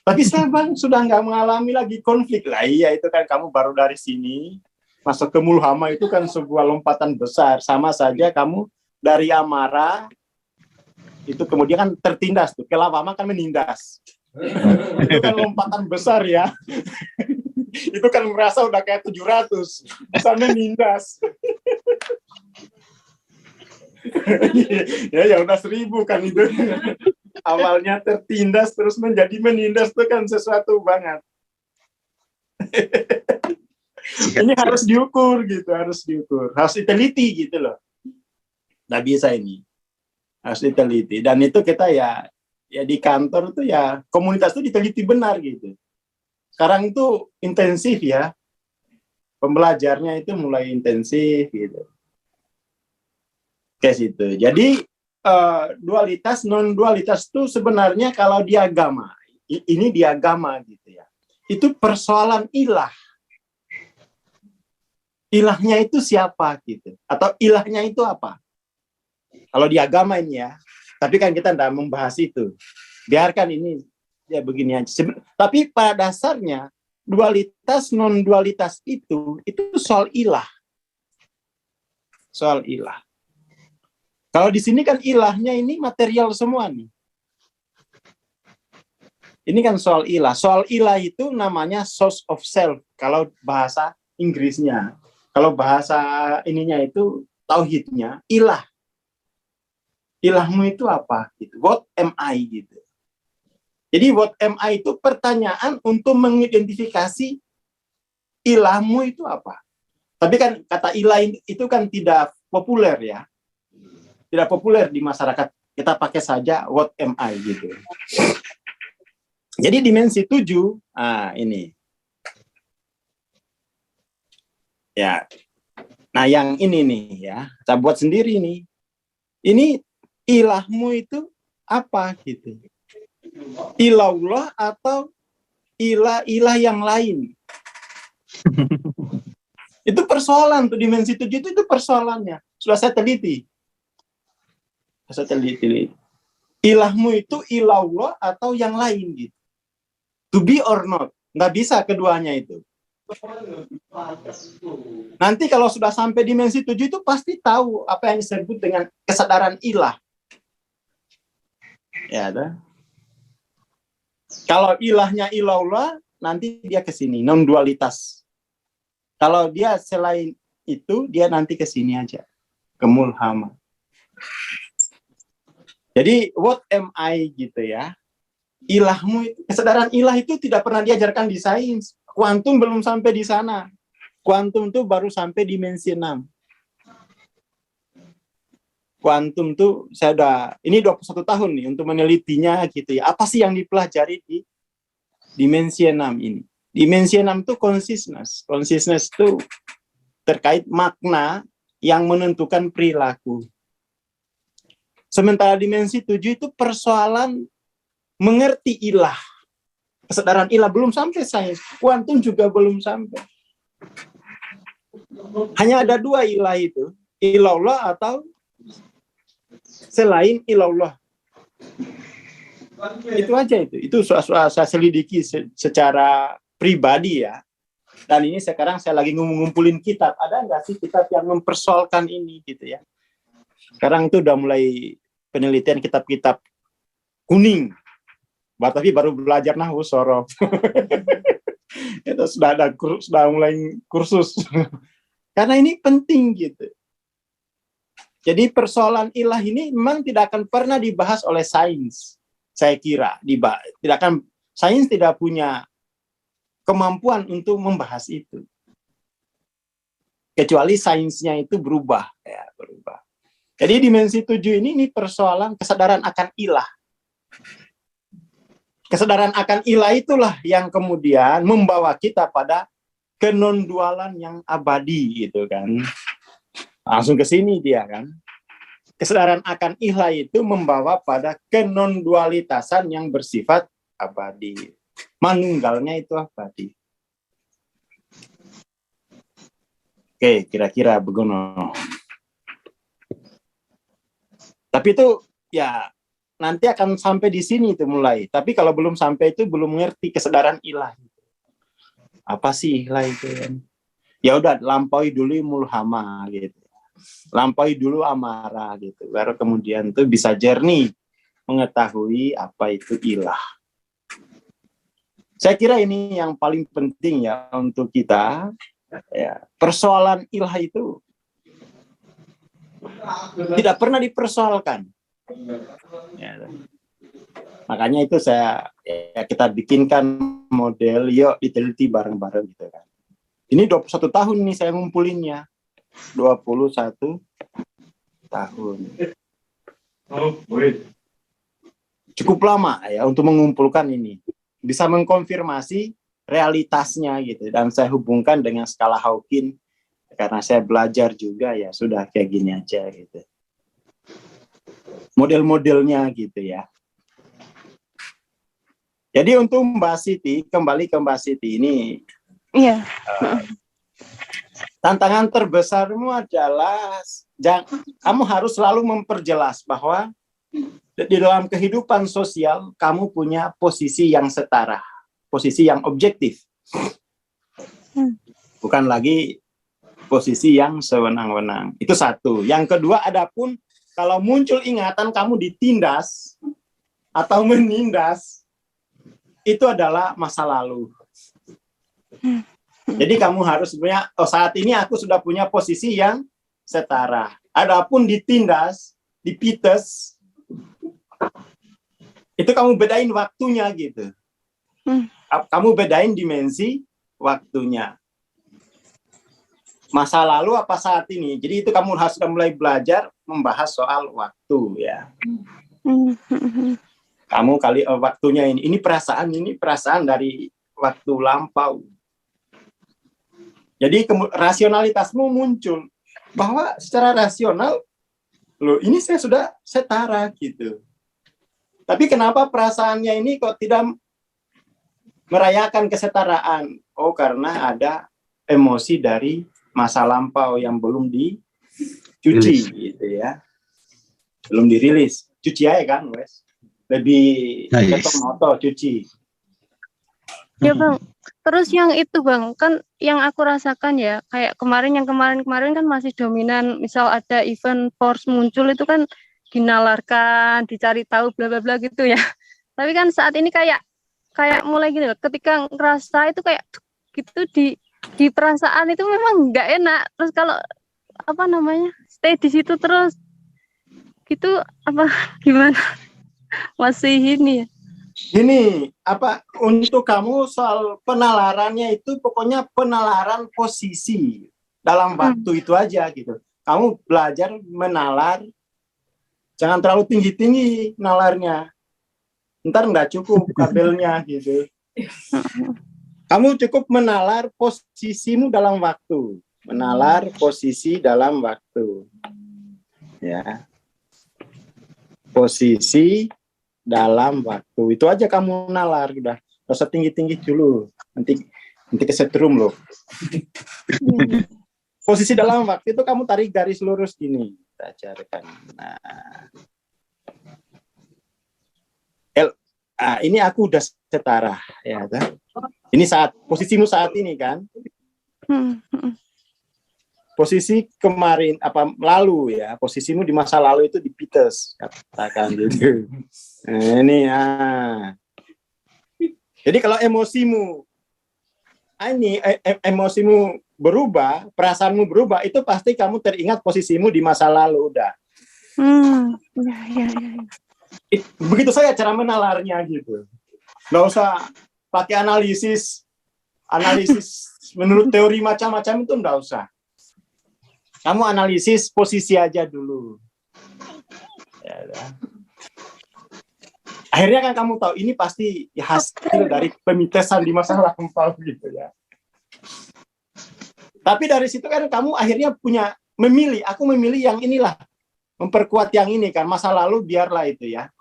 Tapi saya Bang sudah nggak mengalami lagi konflik. Lah iya, itu kan kamu baru dari sini. Masuk ke mulhama itu kan sebuah lompatan besar. Sama saja kamu dari amarah, itu kemudian kan tertindas tuh. Ke lawama kan menindas. Itu kan lompatan besar ya. Itu kan merasa udah kayak 700. Bisa menindas. ya udah 1000 kan itu. Awalnya tertindas terus menjadi menindas itu kan sesuatu banget. Ini harus diukur gitu, harus diteliti gitu loh. Nggak bisa ini. Harus diteliti. Dan itu kita ya di kantor tuh ya komunitas itu diteliti benar gitu. Sekarang itu intensif ya. Pembelajarnya itu mulai intensif gitu. Kayak situ. Jadi dualitas non dualitas itu sebenarnya kalau di agama, ini di agama gitu ya. Itu persoalan ilah. Ilahnya itu siapa gitu? Atau ilahnya itu apa? Kalau di agama ini ya. Tapi kan kita tidak membahas itu. Biarkan ini ya begini aja. Tapi pada dasarnya dualitas non dualitas itu soal ilah. Soal ilah. Kalau di sini kan ilahnya ini material semua nih. Ini kan soal ilah. Soal ilah itu namanya source of self. Kalau bahasa Inggrisnya. Kalau bahasa ininya itu tauhidnya ilah. Ilahmu itu apa? Gitu. What am I? Gitu. Jadi what am I itu pertanyaan untuk mengidentifikasi ilahmu itu apa. Tapi kan kata ilah itu kan tidak populer ya. Tidak populer di masyarakat. Kita pakai saja what am I gitu. Jadi dimensi 7, ini. Ya. Nah, yang ini nih ya, saya buat sendiri nih. Ini ilahmu itu apa gitu. Ilallah atau ilah yang lain. Itu persoalan tuh dimensi 7 itu persoalannya. Sudah saya teliti. Ilahmu itu ilallah atau yang lain gitu. To be or not. Nggak bisa keduanya itu. Nanti kalau sudah sampai dimensi 7 itu pasti tahu apa yang disebut dengan kesadaran ilah. Ya, ada. Kalau ilahnya ilallah, nanti dia ke sini, non dualitas. Kalau dia selain itu, dia nanti ke sini aja, ke mulhama. Jadi what am I gitu ya? Ilahmu, kesadaran ilah itu tidak pernah diajarkan di sains. Kuantum belum sampai di sana. Kuantum itu baru sampai dimensi 6. Kuantum tuh saya udah, ini 21 tahun nih untuk menelitinya gitu ya. Apa sih yang dipelajari di dimensi 6 ini? Dimensi 6 itu consciousness. Consciousness itu terkait makna yang menentukan perilaku. Sementara dimensi 7 itu persoalan mengerti ilah. Kesadaran ilah belum sampai sains. Kuantum juga belum sampai. Hanya ada 2 ilah itu. Ilallah atau selain ilallah. Itu aja itu. Itu saya selidiki secara pribadi ya. Dan ini sekarang saya lagi ngumpulin kitab. Ada nggak sih kitab yang mempersoalkan ini gitu ya. Sekarang itu udah mulai penelitian kitab-kitab kuning. Tapi baru belajar nahwu sorof. Itu sudah mulai kursus. Karena ini penting gitu. Jadi persoalan ilah ini memang tidak akan pernah dibahas oleh sains. Saya kira tidak akan, sains tidak punya kemampuan untuk membahas itu. Kecuali sainsnya itu berubah, ya, berubah. Jadi dimensi 7 ini persoalan kesadaran akan ilah. Kesadaran akan ilah itulah yang kemudian membawa kita pada kenon-dualan yang abadi gitu kan. Langsung ke sini dia kan. Kesadaran akan ilah itu membawa pada kenon-dualitasan yang bersifat abadi. Manunggalnya itu abadi. Oke, kira-kira begitu. Tapi itu ya nanti akan sampai di sini itu mulai. Tapi kalau belum sampai itu belum mengerti kesadaran ilah. Apa sih ilah itu kan? Ya udah lampaui dulu mulhama gitu. Lampaui dulu amarah gitu. Baru kemudian tuh bisa jernih mengetahui apa itu ilah. Saya kira ini yang paling penting ya untuk kita. Ya, persoalan ilah itu tidak pernah dipersoalkan. Ya. Makanya itu kita bikinkan model, yuk diteliti bareng-bareng gitu kan. Ini 21 tahun nih saya ngumpulinnya. 21 tahun. Cukup lama ya untuk mengumpulkan ini. Bisa mengkonfirmasi realitasnya gitu. Dan saya hubungkan dengan skala Hawking. Karena saya belajar juga ya sudah kayak gini aja gitu. Model-modelnya gitu ya. Jadi untuk Mbak Siti, kembali ke Mbak Siti ini. Iya. Tantangan terbesarmu adalah kamu harus selalu memperjelas bahwa di dalam kehidupan sosial kamu punya posisi yang setara, posisi yang objektif. Bukan lagi posisi yang sewenang-wenang. Itu satu. Yang kedua, adapun kalau muncul ingatan kamu ditindas atau menindas, itu adalah masa lalu. Jadi kamu harus punya, saat ini aku sudah punya posisi yang setara. Adapun ditindas, dipites, Itu kamu bedain waktunya gitu. Kamu bedain dimensi waktunya. Masa lalu apa saat ini. Jadi itu kamu harus mulai belajar membahas soal waktu ya. Kamu kali waktunya ini perasaan dari waktu lampau. Jadi rasionalitasmu muncul bahwa secara rasional loh ini saya sudah setara gitu. Tapi kenapa perasaannya ini kok tidak merayakan kesetaraan? Oh, karena ada emosi dari masa lampau yang belum dicuci gitu ya. Belum dirilis. Cuci aja kan, wes. Lebih moto cuci. Ya Bang, terus yang itu Bang, kan yang aku rasakan ya, kayak yang kemarin kan masih dominan, misal ada event force muncul itu kan dinalarkan, dicari tahu bla bla bla gitu ya. Tapi kan saat ini kayak mulai gini loh, ketika ngerasa itu kayak gitu di perasaan itu memang nggak enak. Terus kalau stay di situ terus gitu gimana? Masih ini ya. Gini, untuk kamu soal penalarannya itu pokoknya penalaran posisi dalam waktu itu aja gitu. Kamu belajar menalar, jangan terlalu tinggi-tinggi nalarnya. Ntar nggak cukup kabelnya gitu. Kamu cukup menalar posisimu dalam waktu. Menalar posisi dalam waktu. Ya. Posisi dalam waktu. Itu aja kamu nalar. Udah. Gak usah tinggi-tinggi dulu. Nanti kesetrum loh. Posisi dalam waktu itu kamu tarik garis lurus gini. Kita ajarkan. Ini aku udah setara. Ya, kan? Ini posisimu saat ini kan? Posisi kemarin lalu ya, posisimu di masa lalu itu di Pites katakan gitu. Ini Jadi kalau emosimu emosimu berubah, perasaanmu berubah, itu pasti kamu teringat posisimu di masa lalu udah. Ya. Begitu saya cara menalarnya gitu. Nggak usah pakai analisis menurut teori macam-macam itu nggak usah. Kamu analisis posisi aja dulu. Ya, akhirnya kan kamu tahu ini pasti hasil dari pemitesan di masa lampau gitu ya. Tapi dari situ kan kamu akhirnya aku memilih yang inilah, memperkuat yang ini kan, masa lalu biarlah itu ya.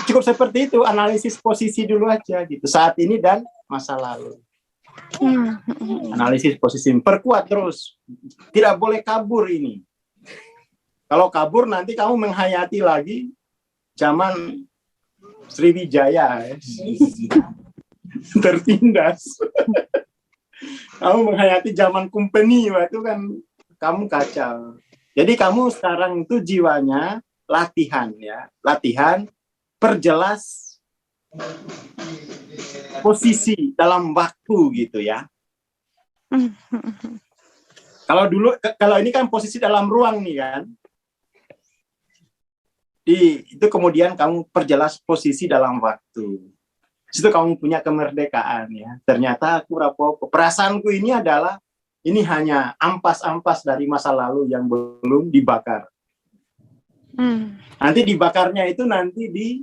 Cukup seperti itu, analisis posisi dulu aja gitu, saat ini dan masa lalu. Analisis posisi, perkuat terus, tidak boleh kabur ini. Kalau kabur nanti kamu menghayati lagi zaman Sriwijaya, tertindas. Kamu menghayati zaman company, itu kan kamu kacau. Jadi kamu sekarang itu jiwanya latihan ya, latihan perjelas posisi dalam waktu gitu ya. Kalau ini kan posisi dalam ruang nih kan. Itu kemudian kamu perjelas posisi dalam waktu. Situ kamu punya kemerdekaan ya. Ternyata aku rapopo. Perasaanku ini hanya ampas-ampas dari masa lalu yang belum dibakar. Nanti dibakarnya itu nanti di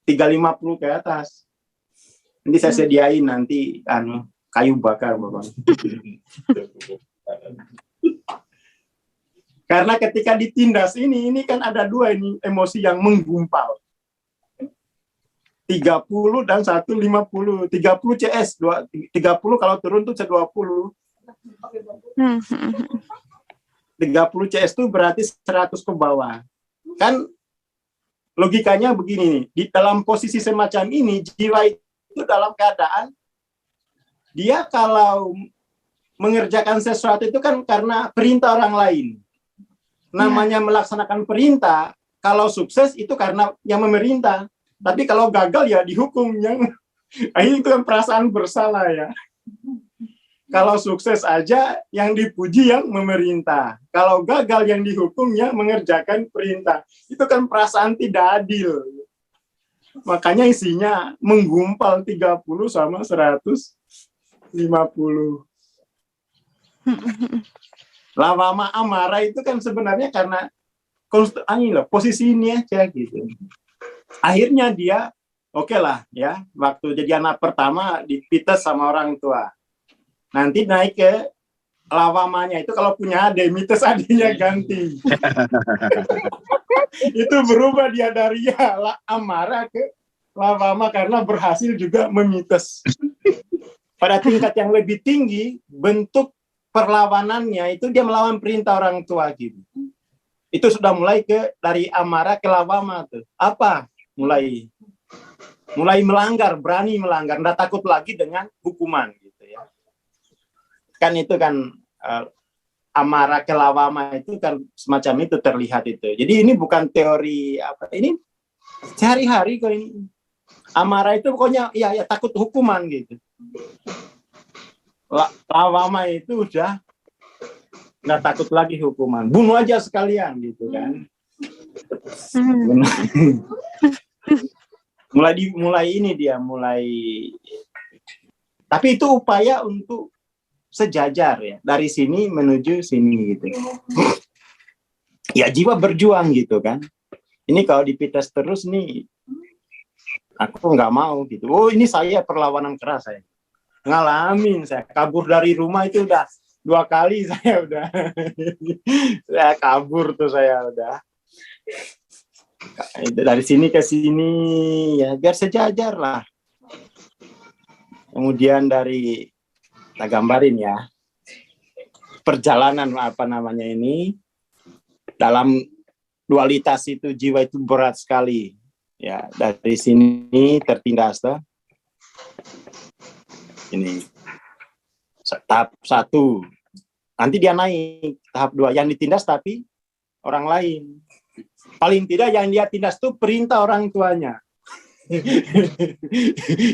350 ke atas. Nanti saya sediain nanti kayu bakar Bapak. Karena ketika ditindas ini kan ada dua ini emosi yang menggumpal. 30 dan 150. 30 CS, 30 kalau turun tuh 20. 30 CS itu berarti 100 ke bawah. Kan logikanya begini nih, di dalam posisi semacam ini jiwa itu dalam keadaan dia kalau mengerjakan sesuatu itu kan karena perintah orang lain. Namanya melaksanakan perintah, kalau sukses itu karena yang memerintah. Tapi kalau gagal ya dihukum yang itu kan perasaan bersalah ya. Kalau sukses aja yang dipuji yang memerintah. Kalau gagal yang dihukum yang mengerjakan perintah. Itu kan perasaan tidak adil. Makanya isinya menggumpal 30 sama 150. Lawama amarah itu kan sebenarnya karena posisi ini aja gitu. Akhirnya dia oke lah ya, waktu jadi anak pertama dipites sama orang tua. Nanti naik ke lawamanya itu kalau punya adik, mites adiknya ganti. Itu berubah dia dari amarah ke lawama karena berhasil juga memites. Pada tingkat yang lebih tinggi, bentuk perlawanannya itu dia melawan perintah orang tua gitu. Itu sudah mulai dari amarah ke lawama tuh. Apa? Mulai melanggar, berani melanggar, nggak takut lagi dengan hukuman gitu ya. Kan itu kan amarah ke lawama itu kan semacam itu terlihat itu. Jadi ini bukan teori apa, ini sehari-hari kok ini. Amarah itu pokoknya ya takut hukuman gitu. Lawama itu udah nggak takut lagi hukuman, bunuh aja sekalian gitu kan. mulai tapi itu upaya untuk sejajar ya, dari sini menuju sini gitu. Ya jiwa berjuang gitu kan. Ini kalau dipites terus nih, aku nggak mau gitu. Oh ini saya perlawanan keras saya. Ngalamin saya kabur dari rumah itu udah 2 kali saya udah. Saya kabur tuh saya udah. Dari sini ke sini ya biar sejajar lah. Kemudian dari kita gambarin ya perjalanan apa namanya ini dalam dualitas itu, jiwa itu berat sekali ya. Dari sini tertindas tuh. Ini tahap 1, nanti dia naik tahap 2 yang ditindas tapi orang lain. Paling tidak yang dia tindas tuh perintah orang tuanya.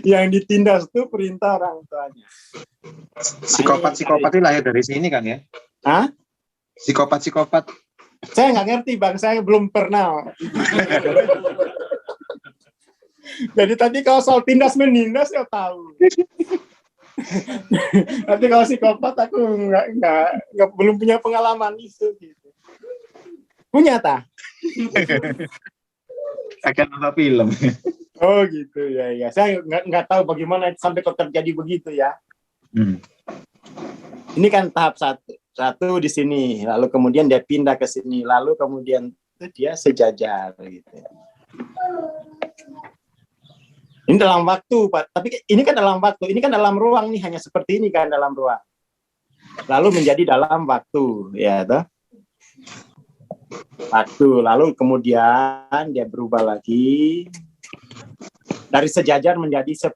Yang ditindas tuh perintah orang tuanya. Psikopat itu lahir dari sini kan ya? Hah? Psikopat. Saya nggak ngerti Bang, saya belum pernah. Jadi tadi kalau soal tindas menindas ya tahu. Tapi kalau psikopat aku nggak belum punya pengalaman itu gitu. Punya tak? Akan nonton film. Oh gitu ya. Saya nggak tahu bagaimana sampai kok terjadi begitu ya. Ini kan tahap satu di sini, lalu kemudian dia pindah ke sini, lalu kemudian dia sejajar gitu. Ini dalam waktu, Pak. Tapi ini kan dalam waktu, ini kan dalam ruang nih, hanya seperti ini kan dalam ruang. Lalu menjadi dalam waktu, ya toh. Waktu, lalu kemudian dia berubah lagi dari sejajar menjadi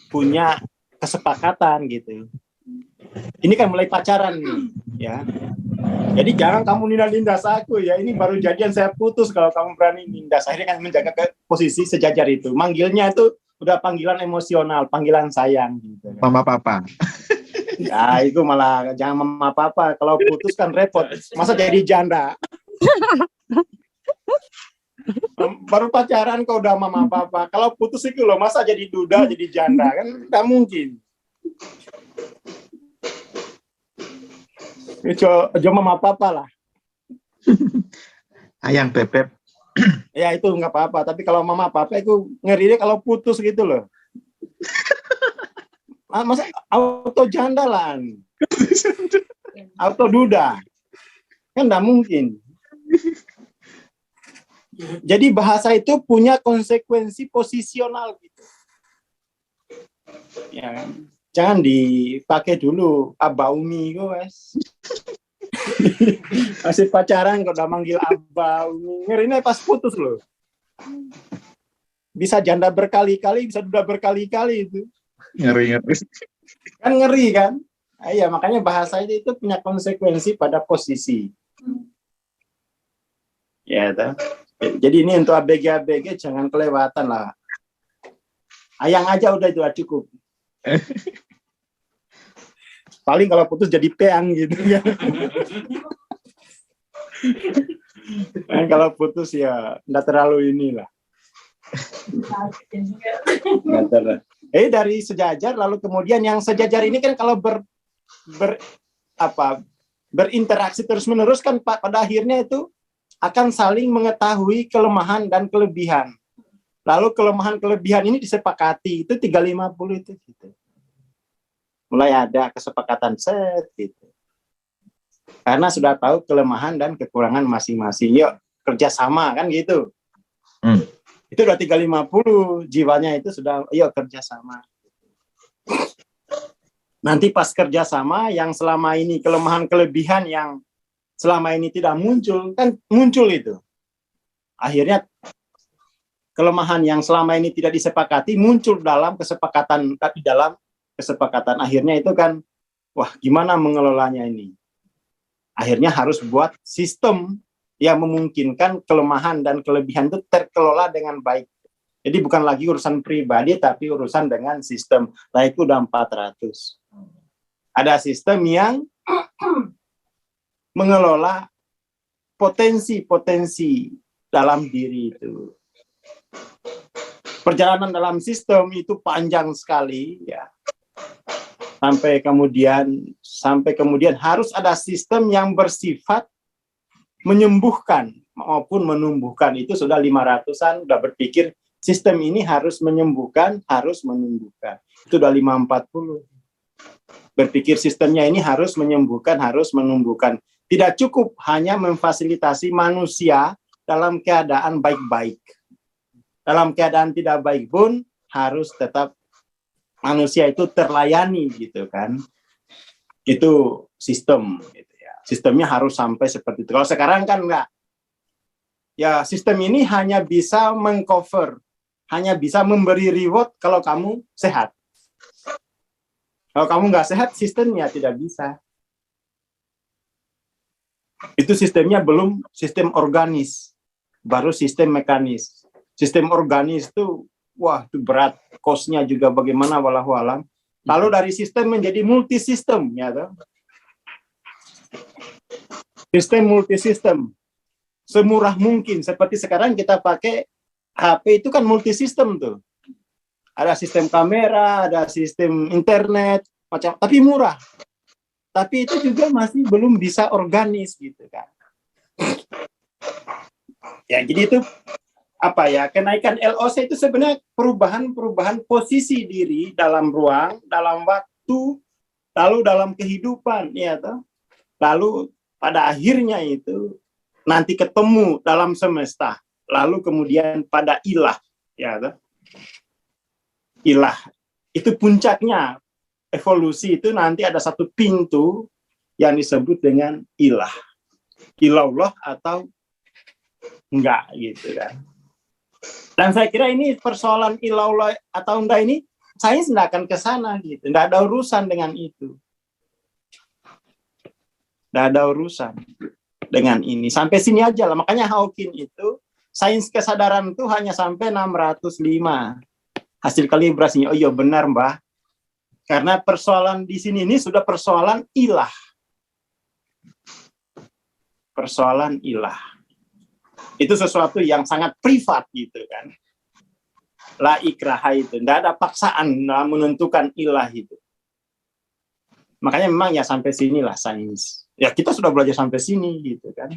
punya kesepakatan gitu. Ini kan mulai pacaran nih, ya. Jadi jangan kamu nindas aku ya. Ini baru jadian saya putus kalau kamu berani nindas. Akhirnya kan menjaga ke posisi sejajar itu. Manggilnya itu udah panggilan emosional, panggilan sayang gitu. Mama papa. Ya itu malah jangan mama papa. Kalau putus kan repot. Masa jadi janda? Baru pacaran kok udah mama papa. Kalau putus itu loh, masa jadi duda, jadi janda kan nggak mungkin. Coba mama papa lah. Ayang bebek. Ya itu nggak apa-apa. Tapi kalau mama papa itu ngeri deh kalau putus gitu loh. Masa auto jandalan, auto duda, kan nggak mungkin. Jadi bahasa itu punya konsekuensi posisional gitu. Ya, jangan dipakai dulu abaumi guys. Masih pacaran kok udah manggil abaumi. Ngerinya pas putus loh. Bisa janda berkali-kali, bisa duda berkali-kali itu. Ngeri. Kan ngeri kan? Iya, makanya bahasa itu punya konsekuensi pada posisi. Ya, toh. Jadi ini untuk ABG jangan kelewatan lah. Ayang aja udah itu cukup. Paling kalau putus jadi peang gitu kan. Dan kalau putus ya enggak terlalu inilah. Dari sejajar lalu kemudian yang sejajar ini kan kalau berinteraksi terus-menerus kan pada akhirnya itu akan saling mengetahui kelemahan dan kelebihan. Lalu kelemahan-kelebihan ini disepakati, itu 350 itu gitu. Mulai ada kesepakatan set gitu. Karena sudah tahu kelemahan dan kekurangan masing-masing. Yuk kerjasama kan gitu. Itu udah 350, jiwanya itu sudah yuk kerjasama. Nanti pas kerjasama yang selama ini kelemahan-kelebihan yang selama ini tidak muncul, kan muncul itu. Akhirnya kelemahan yang selama ini tidak disepakati muncul dalam kesepakatan, tapi dalam kesepakatan akhirnya itu kan, wah gimana mengelolanya ini? Akhirnya harus buat sistem yang memungkinkan kelemahan dan kelebihan itu terkelola dengan baik. Jadi bukan lagi urusan pribadi, tapi urusan dengan sistem. Nah itu udah 400. Ada sistem yang mengelola potensi-potensi dalam diri itu. Perjalanan dalam sistem itu panjang sekali ya. Sampai kemudian harus ada sistem yang bersifat menyembuhkan maupun menumbuhkan. Itu sudah 500-an udah berpikir sistem ini harus menyembuhkan, harus menumbuhkan. Itu udah 540. Berpikir sistemnya ini harus menyembuhkan, harus menumbuhkan. Tidak cukup hanya memfasilitasi manusia dalam keadaan baik-baik. Dalam keadaan tidak baik pun harus tetap manusia itu terlayani gitu kan. Itu sistem gitu ya. Sistemnya harus sampai seperti itu. Kalau sekarang kan enggak. Ya sistem ini hanya bisa mengcover, hanya bisa memberi reward kalau kamu sehat. Kalau kamu nggak sehat, sistemnya tidak bisa. Itu sistemnya belum sistem organis, baru sistem mekanis. Sistem organis itu, wah itu berat, cost-nya juga bagaimana walau alam. Lalu dari sistem menjadi multisistem, ya toh? Sistem multisistem, semurah mungkin. Seperti sekarang kita pakai HP itu kan multisistem tuh. Ada sistem kamera, ada sistem internet, macam, tapi murah. Tapi itu juga masih belum bisa organis gitu kan. Ya, jadi itu apa ya? Kenaikan LOC itu sebenarnya perubahan posisi diri dalam ruang, dalam waktu, lalu dalam kehidupan, ya toh. Lalu pada akhirnya itu nanti ketemu dalam semesta, lalu kemudian pada ilah, ya toh. Ilah itu puncaknya. Evolusi itu nanti ada satu pintu yang disebut dengan ilah. Ilallah atau enggak gitu kan. Dan saya kira ini persoalan ilallah atau enggak ini sains enggak akan ke sana gitu. Enggak ada urusan dengan itu. Enggak ada urusan dengan ini. Sampai sini aja lah. Makanya Hawking itu sains kesadaran itu hanya sampai 605. Hasil kalibrasinya. Oh iya benar Mbah. Karena persoalan di sini ini sudah persoalan ilah. Persoalan ilah. Itu sesuatu yang sangat privat gitu kan. La ikraha itu. Tidak ada paksaan dalam menentukan ilah itu. Makanya memang ya sampai sinilah sains. Ya kita sudah belajar sampai sini gitu kan.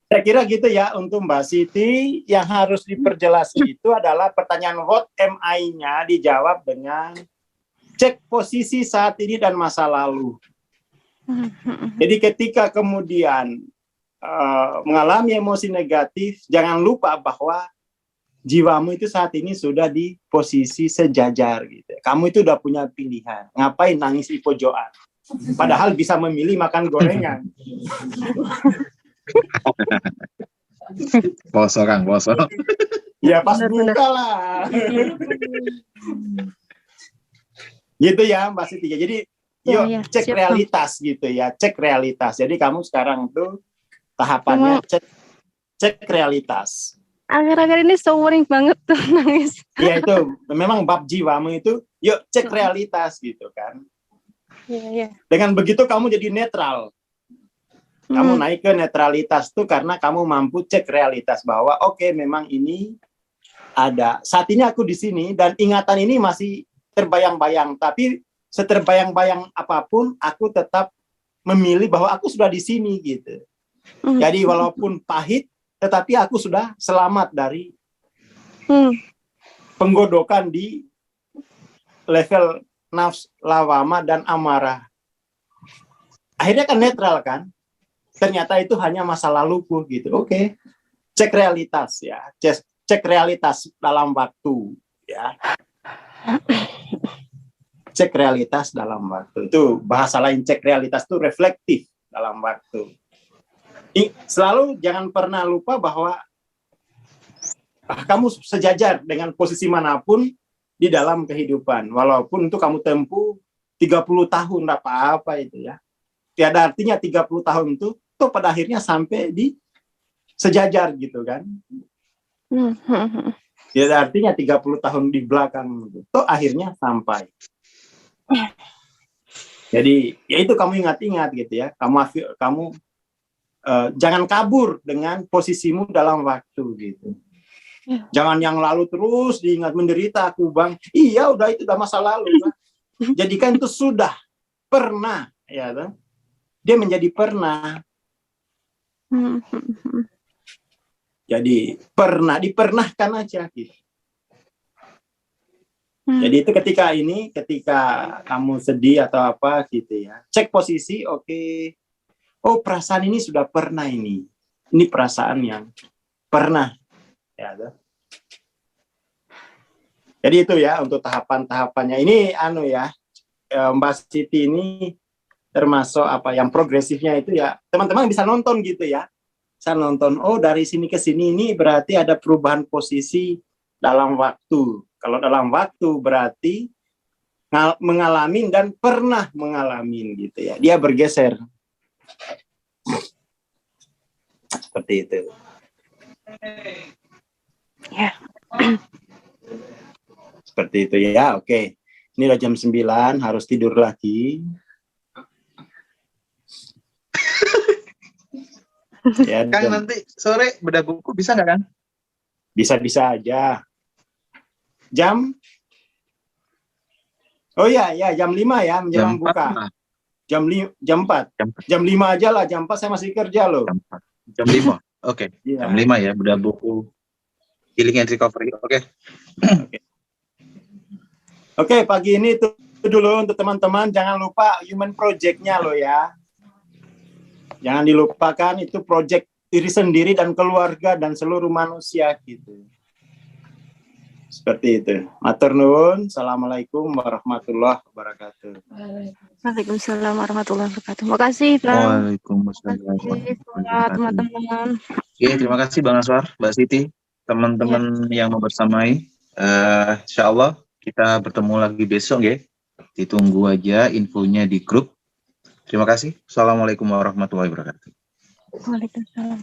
Saya kira gitu ya untuk Mbak Siti, yang harus diperjelas itu adalah pertanyaan what am I-nya dijawab dengan cek posisi saat ini dan masa lalu. Jadi ketika kemudian mengalami emosi negatif, jangan lupa bahwa jiwamu itu saat ini sudah di posisi sejajar gitu. Kamu itu udah punya pilihan. Ngapain nangis di pojokan? Padahal bisa memilih makan gorengan. Poso Kang, poso. Ya pas buka lah. Gitu ya Mbak Siti. Jadi yuk cek realitas gitu ya, cek realitas. Jadi kamu sekarang tuh tahapannya cek realitas. Akhir-akhir ini sering banget tuh nangis. Ya itu memang bab jiwamu itu yuk cek realitas gitu kan. Iya. Dengan begitu kamu jadi netral. Kamu naik ke netralitas tuh karena kamu mampu cek realitas bahwa oke, memang ini ada. Saat ini aku di sini dan ingatan ini masih terbayang-bayang, tapi seterbayang-bayang apapun aku tetap memilih bahwa aku sudah di sini gitu. Jadi walaupun pahit, tetapi aku sudah selamat dari penggodokan di level nafs, lawama, dan amarah. Akhirnya kan netral kan? Ternyata itu hanya masa laluku gitu. Oke. Cek realitas ya. Cek realitas dalam waktu ya. Cek realitas dalam waktu. Itu bahasa lain, cek realitas itu reflektif dalam waktu. Selalu jangan pernah lupa bahwa kamu sejajar dengan posisi manapun di dalam kehidupan. Walaupun itu kamu tempuh 30 tahun apa-apa itu ya. Tiada artinya 30 tahun itu tuh pada akhirnya sampai di sejajar gitu kan. Tiada artinya 30 tahun di belakang itu tuh akhirnya sampai. Jadi ya itu kamu ingat-ingat gitu ya. Kamu jangan kabur dengan posisimu dalam waktu gitu. Jangan yang lalu terus diingat, menderita aku bang. Iya udah, itu udah masa lalu kan. Jadikan itu sudah pernah ya kan. Dia menjadi pernah. Jadi dipernahkan aja gitu. Jadi itu ketika kamu sedih atau apa gitu ya, cek posisi, oke. Oh, perasaan ini sudah pernah ini. Ini perasaan yang pernah. Ya, jadi itu ya untuk tahapan-tahapannya. Ini Mbak Siti ini termasuk yang progresifnya itu ya. Teman-teman bisa nonton gitu ya. Bisa nonton, oh dari sini ke sini ini berarti ada perubahan posisi dalam waktu. Kalau dalam waktu berarti mengalami dan pernah mengalami gitu ya. Dia bergeser. Seperti itu. Ya. Seperti itu ya, oke. Ini udah jam 9, harus tidur lagi. Ya, Kang, nanti sore bedah buku bisa nggak, Kang? Bisa-bisa aja. Oh ya, jam 5 ya, menjelang buka. Jam 4. Jam 5 aja lah, jam 4 saya masih kerja loh. Jam 5, oke. Yeah. Jam 5 ya, bedah buku. Healing and Recovery, oke. Oke, pagi ini itu dulu untuk teman-teman. Jangan lupa Human Project-nya loh ya. Jangan dilupakan, itu project diri sendiri dan keluarga dan seluruh manusia gitu. Seperti itu. Matur nuwun. Assalamualaikum warahmatullahi wabarakatuh. Waalaikumsalam warahmatullahi wabarakatuh. Makasih, Bang. Waalaikumsalam. Teman-teman. Oke, terima kasih Bang Aswar, Mbak Siti, teman-teman yang mau bersamai. Insya Allah kita bertemu lagi besok ya. Ditunggu aja infonya di grup. Terima kasih. Assalamualaikum warahmatullahi wabarakatuh. Waalaikumsalam.